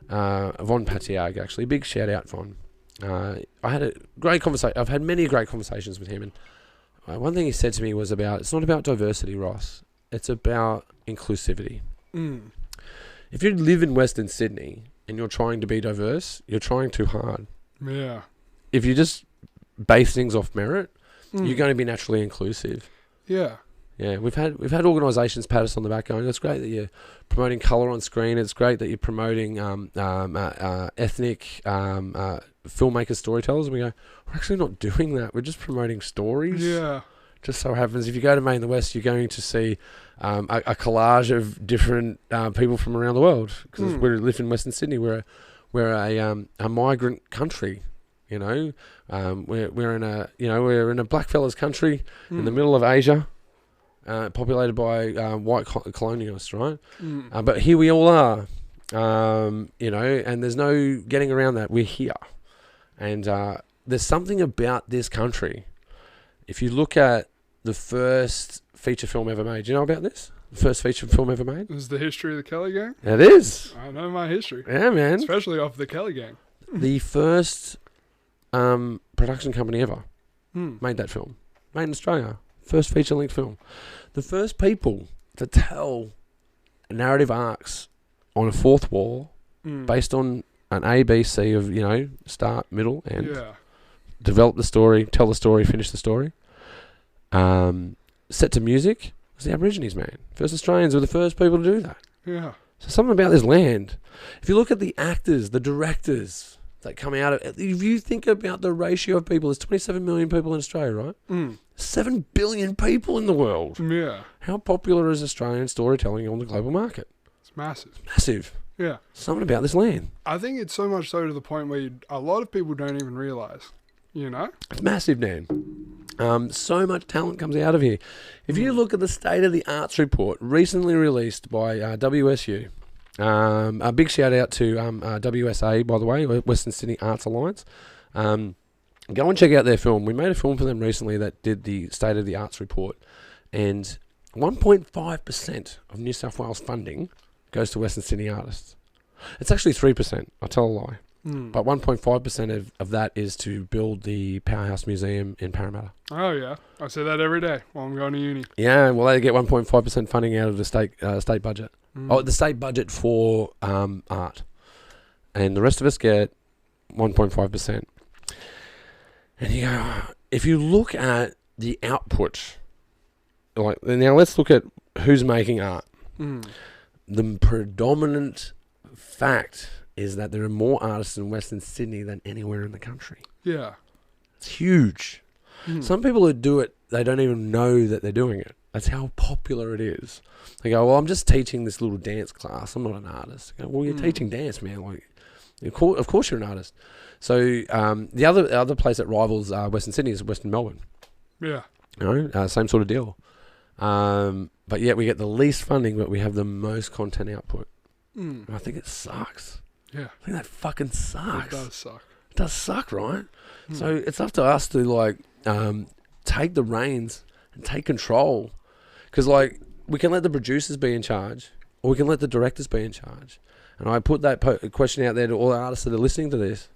Patiag, actually. Big shout out, Von. I had a great conversation. I've had many great conversations with him, and one thing he said to me was it's not about diversity, Ross. It's about inclusivity. If you live in Western Sydney and you're trying to be diverse, you're trying too hard. Yeah. If you just base things off merit, you're going to be naturally inclusive. Yeah. Yeah, we've had organisations pat us on the back going, it's great that you're promoting colour on screen. It's great that you're promoting ethnic filmmakers, storytellers. And we go, we're actually not doing that. We're just promoting stories. Yeah. Just so happens, if you go to Maine in the West, you're going to see a collage of different people from around the world. Because we live in Western Sydney. We're a migrant country. You know, we're in a blackfellas country in the middle of Asia. Populated by white colonialists, right? But here we all are, and there's no getting around that. We're here. And there's something about this country. If you look at the first feature film ever made, do you know about this? The first feature film ever made? This is the history of the Kelly Gang? It is. I know my history. Yeah, man. Especially off the Kelly Gang. The first production company ever made that film. Made in Australia. First feature-length film. The first people to tell narrative arcs on a fourth wall based on an A, B, C of, start, middle, end. Yeah. Develop the story, tell the story, finish the story. Set to music was the Aborigines, man. First Australians were the first people to do that. Yeah. So something about this land. If you look at the actors, the directors that come out of... If you think about the ratio of people, there's 27 million people in Australia, right? 7 billion people in the world. Yeah. How popular is Australian storytelling on the global market? It's massive. Massive. Yeah. Something about this land. I think it's so much so to the point where a lot of people don't even realise, It's massive, Dan. So much talent comes out of here. If you look at the State of the Arts report recently released by WSU, a big shout out to WSA, by the way, Western Sydney Arts Alliance. Go and check out their film. We made a film for them recently that did the State of the Arts report, and 1.5% of New South Wales funding goes to Western Sydney artists. It's actually 3%. I tell a lie. But 1.5% of that is to build the Powerhouse Museum in Parramatta. Oh, yeah. I say that every day while I'm going to uni. Yeah, well, they get 1.5% funding out of the state budget. Oh, the state budget for art. And the rest of us get 1.5%. And you go, if you look at the output, now let's look at who's making art. The predominant fact is that there are more artists in Western Sydney than anywhere in the country. Yeah. It's huge. Some people who do it, they don't even know that they're doing it. That's how popular it is. They go, well, I'm just teaching this little dance class. I'm not an artist. I go, well, you're teaching dance, man. Of course you're an artist. So the other place that rivals Western Sydney is Western Melbourne. Yeah. Same sort of deal. But yet we get the least funding, but we have the most content output. And I think it sucks. Yeah. I think that fucking sucks. It does suck. It does suck, right? So it's up to us to take the reins and take control. Because we can let the producers be in charge, or we can let the directors be in charge. And I put that question out there to all the artists that are listening to this.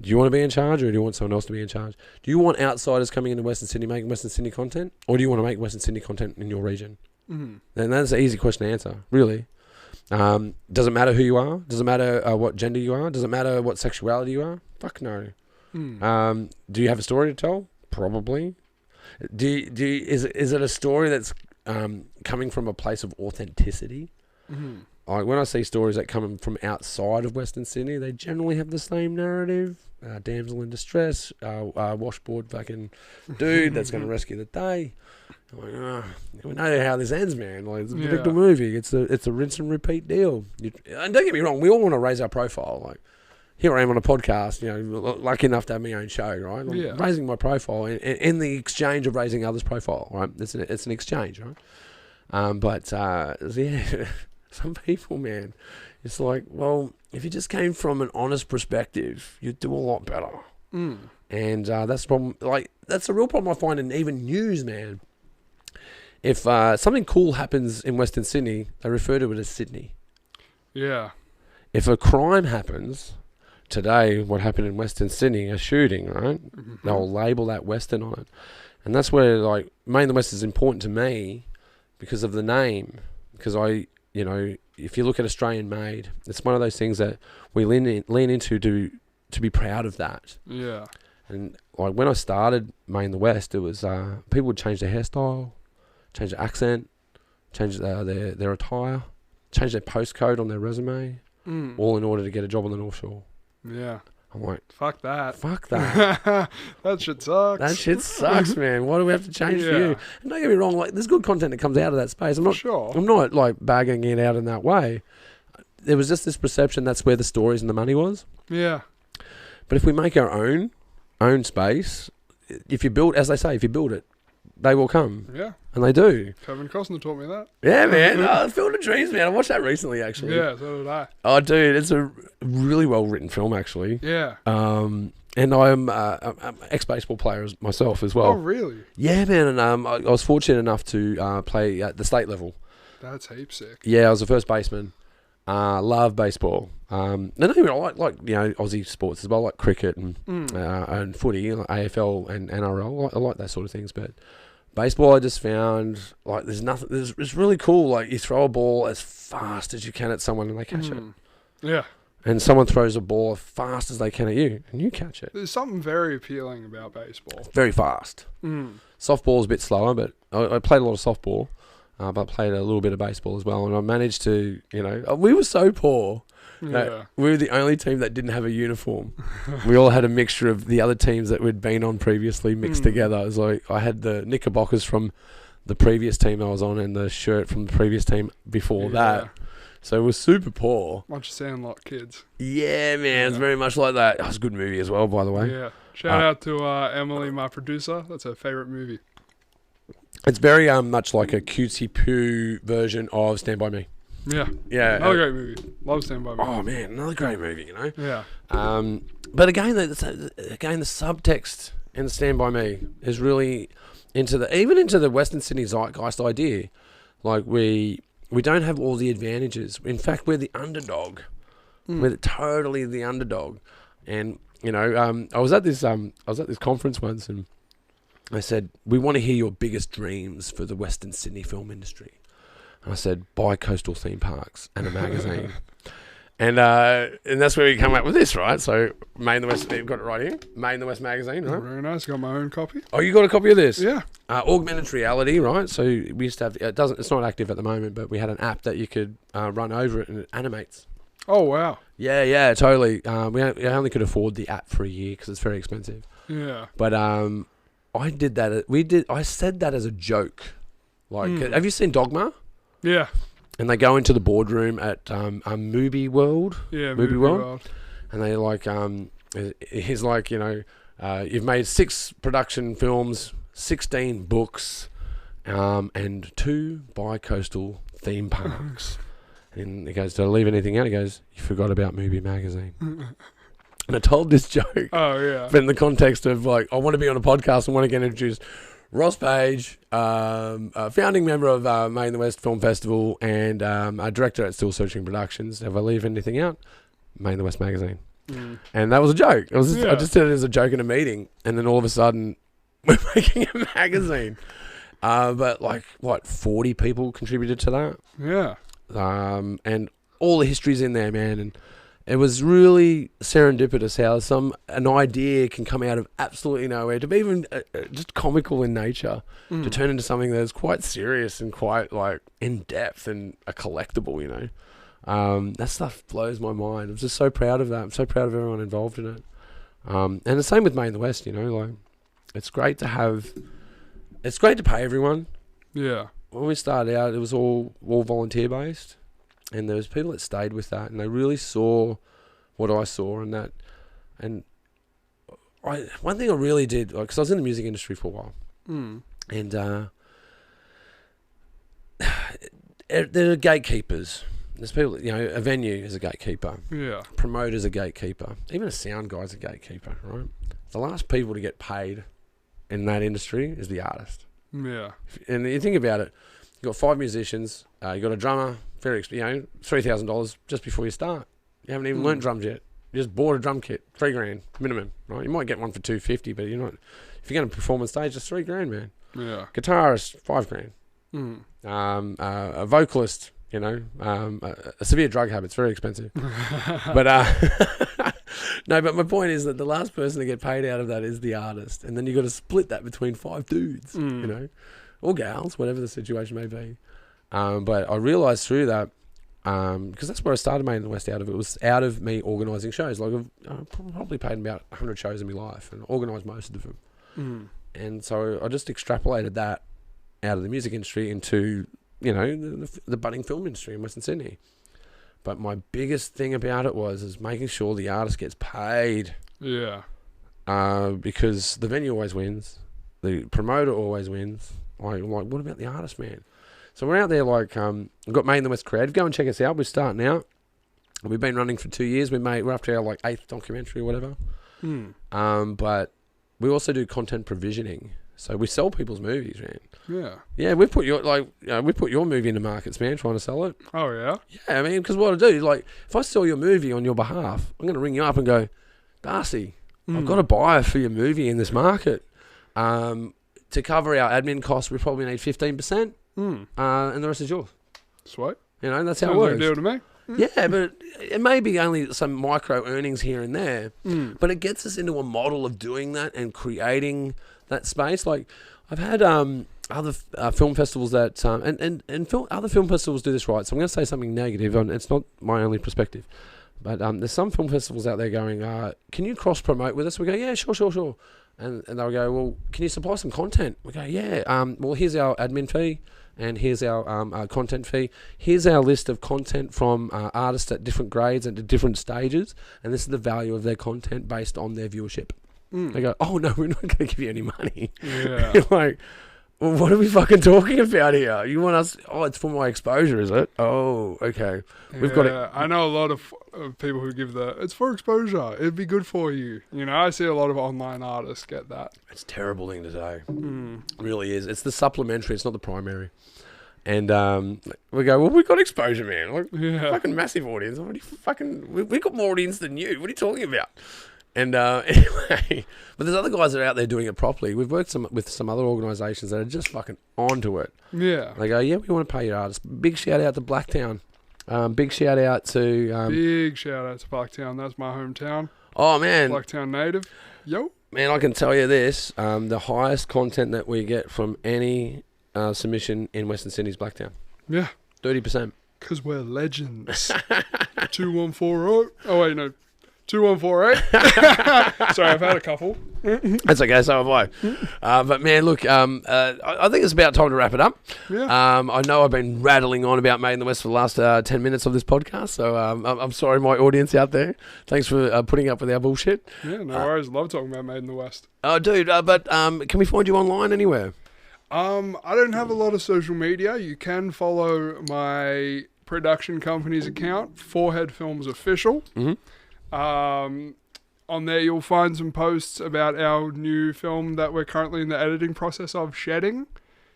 Do you want to be in charge, or do you want someone else to be in charge? Do you want outsiders coming into Western Sydney making Western Sydney content, or do you want to make Western Sydney content in your region? And that's an easy question to answer, really. Does it matter who you are? Does it matter what gender you are? Does it matter what sexuality you are? Fuck no. Do you have a story to tell? Probably. Is it a story that's coming from a place of authenticity? When I see stories that come from outside of Western Sydney, they generally have the same narrative. Damsel in distress, washboard fucking dude that's going to rescue the day. We know how this ends, man. It's a predictable movie. It's a rinse and repeat deal. And don't get me wrong, we all want to raise our profile. Here I am on a podcast, lucky enough to have my own show, right? I'm raising my profile in the exchange of raising others' profile, right? It's an exchange, right? But some people, man, it's well, if you just came from an honest perspective, you'd do a lot better. And that's the problem. Like, that's a real problem I find in even news, man. If something cool happens in Western Sydney, they refer to it as Sydney. Yeah. If a crime happens today, what happened in Western Sydney, a shooting, right? Mm-hmm. They'll label that Western on it. And that's where, like, Main the West is important to me because of the name. Because if you look at Australian made, it's one of those things that we lean into to be proud of that. Yeah. And like when I started Main the West, it was people would change their hairstyle, change their accent, change their attire, change their postcode on their resume, all in order to get a job on the North Shore. Yeah. I'm like, fuck that. Fuck that. That shit sucks. That shit sucks, man. Why do we have to change for you? And don't get me wrong, like there's good content that comes out of that space. I'm not like bagging it out in that way. There was just this perception that's where the stories and the money was. Yeah. But if we make our own space, if you build, as they say, if you build it, they will come. Yeah. And they do. Kevin Costner taught me that. Yeah, man. Field of Dreams, man. I watched that recently, actually. Yeah, so did I. Oh, dude, it's a really well-written film, actually. Yeah. And I'm an ex-baseball player myself as well. Oh, really? Yeah, man. And I was fortunate enough to play at the state level. That's heap sick. Yeah, I was a first baseman. Love baseball. And even I like Aussie sports as well, like cricket and footy, like AFL and NRL. I like those sort of things, but baseball I just found like there's nothing. It's really cool. Like you throw a ball as fast as you can at someone and they catch it. Yeah. And someone throws a ball as fast as they can at you and you catch it. There's something very appealing about baseball. Very fast. Softball's a bit slower, but I played a lot of softball. But I played a little bit of baseball as well, and I managed to, we were so poor that we were the only team that didn't have a uniform. We all had a mixture of the other teams that we'd been on previously mixed together. It was like I had the knickerbockers from the previous team I was on and the shirt from the previous team before that. So it was super poor. Bunch of Sandlot kids. Yeah, man, it's very much like that. It was a good movie as well, by the way. Yeah. Shout out to Emily, my producer. That's her favourite movie. It's very much like a cutesy poo version of Stand By Me. Yeah. Yeah. Another great movie. Love Stand By Me. Oh man, another great movie, Yeah. But again, the subtext in Stand By Me is really into the Western Sydney zeitgeist idea. Like we don't have all the advantages. In fact, we're the underdog. We're totally the underdog. And I was at this conference once and I said, we want to hear your biggest dreams for the Western Sydney film industry. And I said, buy coastal theme parks and a magazine. and that's where we come up with this, right? So, Main the West, you've got it right here. Main the West magazine, right? Very nice. Got my own copy. Oh, you got a copy of this? Yeah. Augmented reality, right? So, we used to have, it's not active at the moment, but we had an app that you could run over it and it animates. Oh, wow. Yeah, totally. We only could afford the app for a year because it's very expensive. Yeah. But, I did that. I said that as a joke. Like, have you seen Dogma? Yeah. And they go into the boardroom at Movie World. Yeah, Movie World. And they like, he's like, you've made 6 production films, 16 books, and 2 bi-coastal theme parks. And he goes, did I leave anything out? He goes, you forgot about Movie Magazine. And I told this joke. Oh, yeah. But in the context of, like, I want to be on a podcast and want to get introduced. Ross Page, a founding member of Main the West Film Festival and a director at Still Searching Productions. Have I leave anything out? Main the West Magazine. And that was a joke. I just did it as a joke in a meeting. And then all of a sudden, we're making a magazine. But, 40 people contributed to that. Yeah. And all the history's in there, man. And it was really serendipitous how an idea can come out of absolutely nowhere to be even just comical in nature to turn into something that is quite serious and quite in depth and a collectible. That stuff blows my mind. I'm just so proud of that. I'm so proud of everyone involved in it. And the same with Main the West. It's great to pay everyone. Yeah. When we started out, it was all volunteer based. And there was people that stayed with that, and they really saw what I saw, and that. And one thing I really did, because I was in the music industry for a while, and there are gatekeepers. There's people, a venue is a gatekeeper. Yeah. Promoter's a gatekeeper. Even a sound guy's a gatekeeper, right? the last people to get paid in that industry is the artist. Yeah. And you think about it, you got 5 musicians, you got a drummer, $3,000 just before you start. You haven't even learnt drums yet. You just bought a drum kit, $3,000 minimum, right? You might get one for $250, but you're not. If you're going to perform on stage, it's $3,000, man. Yeah. Guitarist, $5,000. A vocalist, a severe drug habit's very expensive. But no, but my point is that the last person to get paid out of that is the artist, and then you got to split that between 5 dudes, or gals, whatever the situation may be. But I realised through that, because that's where I started Made in the West out of. It was out of me organising shows. Like I've probably played about 100 shows in my life and organised most of them. And so I just extrapolated that out of the music industry into, the budding film industry in Western Sydney. But my biggest thing about it is making sure the artist gets paid. Yeah. Because the venue always wins. The promoter always wins. Like, what about the artist, man? So we're out there we've got Made in the West Creative. Go and check us out. We're starting out. We've been running for 2 years. We're up to our 8th documentary or whatever. But we also do content provisioning. So we sell people's movies, man. Yeah. Yeah, we put your movie into markets, man, trying to sell it. Oh, yeah? Yeah, I mean, because what I do, if I sell your movie on your behalf, I'm going to ring you up and go, Darcy, I've got a buyer for your movie in this market. To cover our admin costs, we probably need 15%. And the rest is yours. Sweet. That's how it works. Sounds like a deal to me. Yeah, but it may be only some micro earnings here and there, but it gets us into a model of doing that and creating that space. Like I've had other film festivals that other film festivals do this right. So I'm going to say something negative, and it's not my only perspective, but there's some film festivals out there going, "Can you cross promote with us?" We go, "Yeah, sure." And they'll go, "Well, can you supply some content?" We go, "Yeah. Well, here's our admin fee. And here's our content fee. Here's our list of content from artists at different grades and at different stages. And this is the value of their content based on their viewership." They go, "Oh, no, we're not going to give you any money." Yeah. You're like, well, what are we fucking talking about here? You want us... Oh, it's for my exposure, is it? Oh, okay. We've got it. I know a lot of people who give it's for exposure. It'd be good for you. I see a lot of online artists get that. It's a terrible thing to say. It really is. It's the supplementary. It's not the primary. And we go, well, we've got exposure, man. Fucking massive audience. What are you we've got more audience than you. What are you talking about? And anyway, but there's other guys that are out there doing it properly. We've worked with some other organisations that are just fucking onto it. Yeah. They go, yeah, we want to pay your artists. Big shout out to Blacktown. Big shout out to... Blacktown. That's my hometown. Oh, man. Blacktown native. Yo. Man, I can tell you this. The highest content that we get from any submission in Western Sydney is Blacktown. Yeah. 30%. Because we're legends. 2140. Oh, wait, no. 2148. Sorry, I've had a couple. That's okay, so have I. But man, look, I think it's about time to wrap it up. Yeah. I know I've been rattling on about Made in the West for the last 10 minutes of this podcast, so I'm sorry, my audience out there. Thanks for putting up with our bullshit. Yeah, no worries. Love talking about Made in the West. Oh, dude, but can we find you online anywhere? I don't have a lot of social media. You can follow my production company's account, Forehead Films Official. On there you'll find some posts about our new film that we're currently in the editing process of shedding.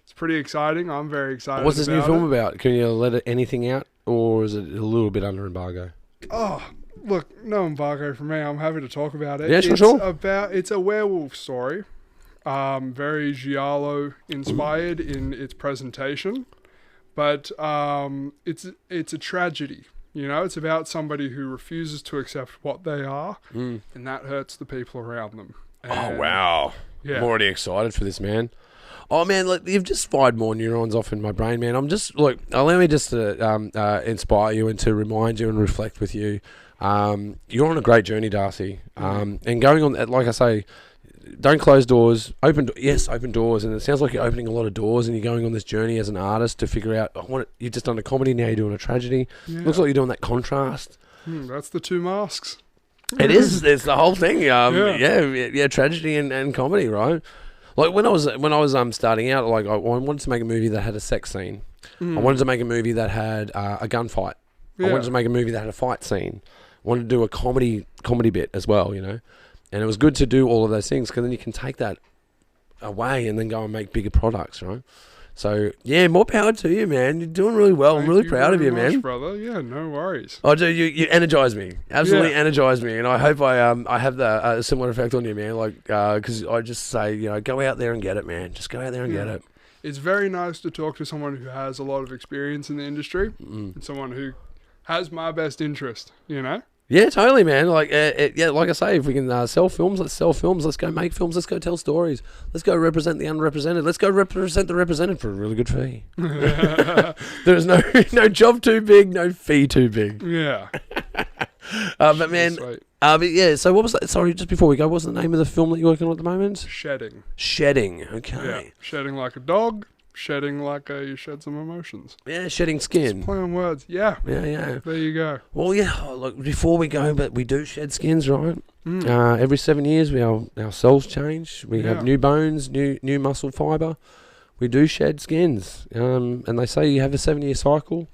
It's pretty exciting. I'm very excited. What's this new film about? Can you let anything out, or is it a little bit under embargo? Oh, look, no embargo from me. I'm happy to talk about it. Yeah, sure. It's a werewolf story. Very giallo inspired in its presentation, but it's a tragedy. It's about somebody who refuses to accept what they are, and that hurts the people around them. Oh, wow. Yeah. I'm already excited for this, man. Oh, man, look, you've just fired more neurons off in my brain, man. Allow me just to inspire you and to remind you and reflect with you. You're on a great journey, Darcy. And going on, like I say, don't close doors. Open doors. And it sounds like you're opening a lot of doors and you're going on this journey as an artist to figure out, you've just done a comedy, now you're doing a tragedy. Yeah. Looks like you're doing that contrast. That's the two masks. It is. It's the whole thing. Tragedy and comedy, right? Like when I was starting out, like I wanted to make a movie that had a sex scene. I wanted to make a movie that had a gunfight. I wanted to make a movie that had a fight scene. I wanted to do a comedy bit as well, And it was good to do all of those things because then you can take that away and then go and make bigger products, right? So, yeah, more power to you, man. You're doing really well. I'm really proud of you, very much, man. brother. Yeah, no worries. Oh, dude, you energize me. Absolutely energize me. And I hope I have the similar effect on you, man. Like, because I just say, go out there and get it, man. Just go out there and get it. It's very nice to talk to someone who has a lot of experience in the industry and someone who has my best interest, Yeah, totally, man. Like, like I say, if we can sell films, let's sell films. Let's go make films. Let's go tell stories. Let's go represent the unrepresented. Let's go represent the represented for a really good fee. There's no job too big, no fee too big. Yeah. But man, so what was that? Sorry, just before we go, what's the name of the film that you're working on at the moment? Shedding. Shedding, okay. Yeah. Shedding like a dog. Shedding like you shed some emotions. Yeah, shedding skin. Just play on words. Yeah. Yeah. There you go. Well, yeah. Look, before we go, but we do shed skins, right? Every 7 years, our cells change. We have new bones, new muscle fibre. We do shed skins, and they say you have a 7-year cycle.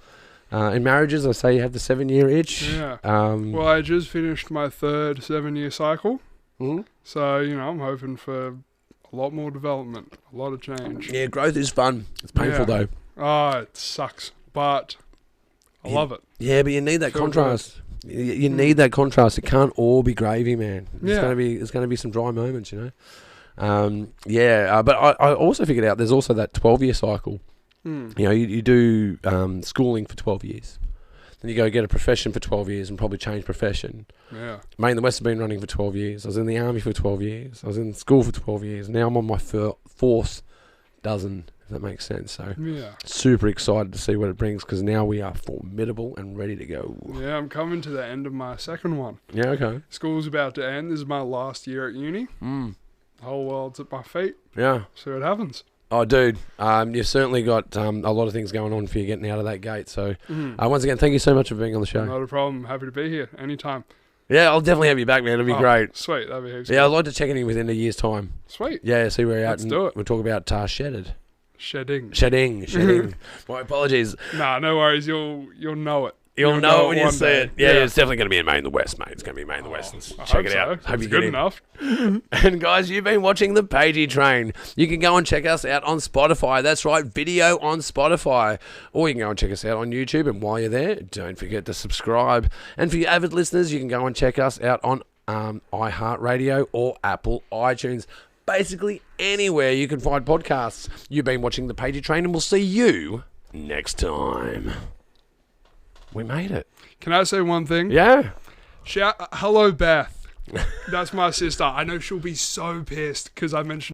In marriages, they say you have the 7-year itch. Yeah. Well, I just finished my third 7-year cycle, so I'm hoping for a lot more development, a lot of change. Yeah, growth is fun. It's painful though. Oh, it sucks, but I love it. Yeah, but you need that contrast. You need that contrast. It can't all be gravy, man. There's gonna be some dry moments, but I also figured out there's also that 12-year cycle. You do schooling for 12 years. Then you go get a profession for 12 years and probably change profession. Yeah. Mate in the West has been running for 12 years. I was in the army for 12 years. I was in school for 12 years. Now I'm on my fourth dozen, if that makes sense. So super excited to see what it brings because now we are formidable and ready to go. Yeah, I'm coming to the end of my second one. Yeah, okay. School's about to end. This is my last year at uni. The whole world's at my feet. Yeah. See what happens. Oh, dude, you've certainly got a lot of things going on for you getting out of that gate. So, once again, thank you so much for being on the show. Not a problem. Happy to be here anytime. Yeah, I'll definitely have you back, man. It'll be great. Sweet. That'd be heaps I'd like to check in within a year's time. Sweet. Yeah, see where you're at. Let's do it. We'll talk about shedding. My apologies. Nah, no worries. You'll know it. You'll know it when you see day. it. Yeah, it's definitely going to be in Maine in the West, mate. It's going to be Maine in the West. Check it out. Hope it's good enough. And guys, you've been watching the Pagey Train. You can go and check us out on Spotify. That's right, video on Spotify. Or you can go and check us out on YouTube. And while you're there, don't forget to subscribe. And for you avid listeners, you can go and check us out on iHeartRadio or Apple iTunes. Basically anywhere you can find podcasts. You've been watching the Pagey Train, and we'll see you next time. We made it. Can I say one thing? Yeah. Hello, Beth. That's my sister. I know she'll be so pissed because I mentioned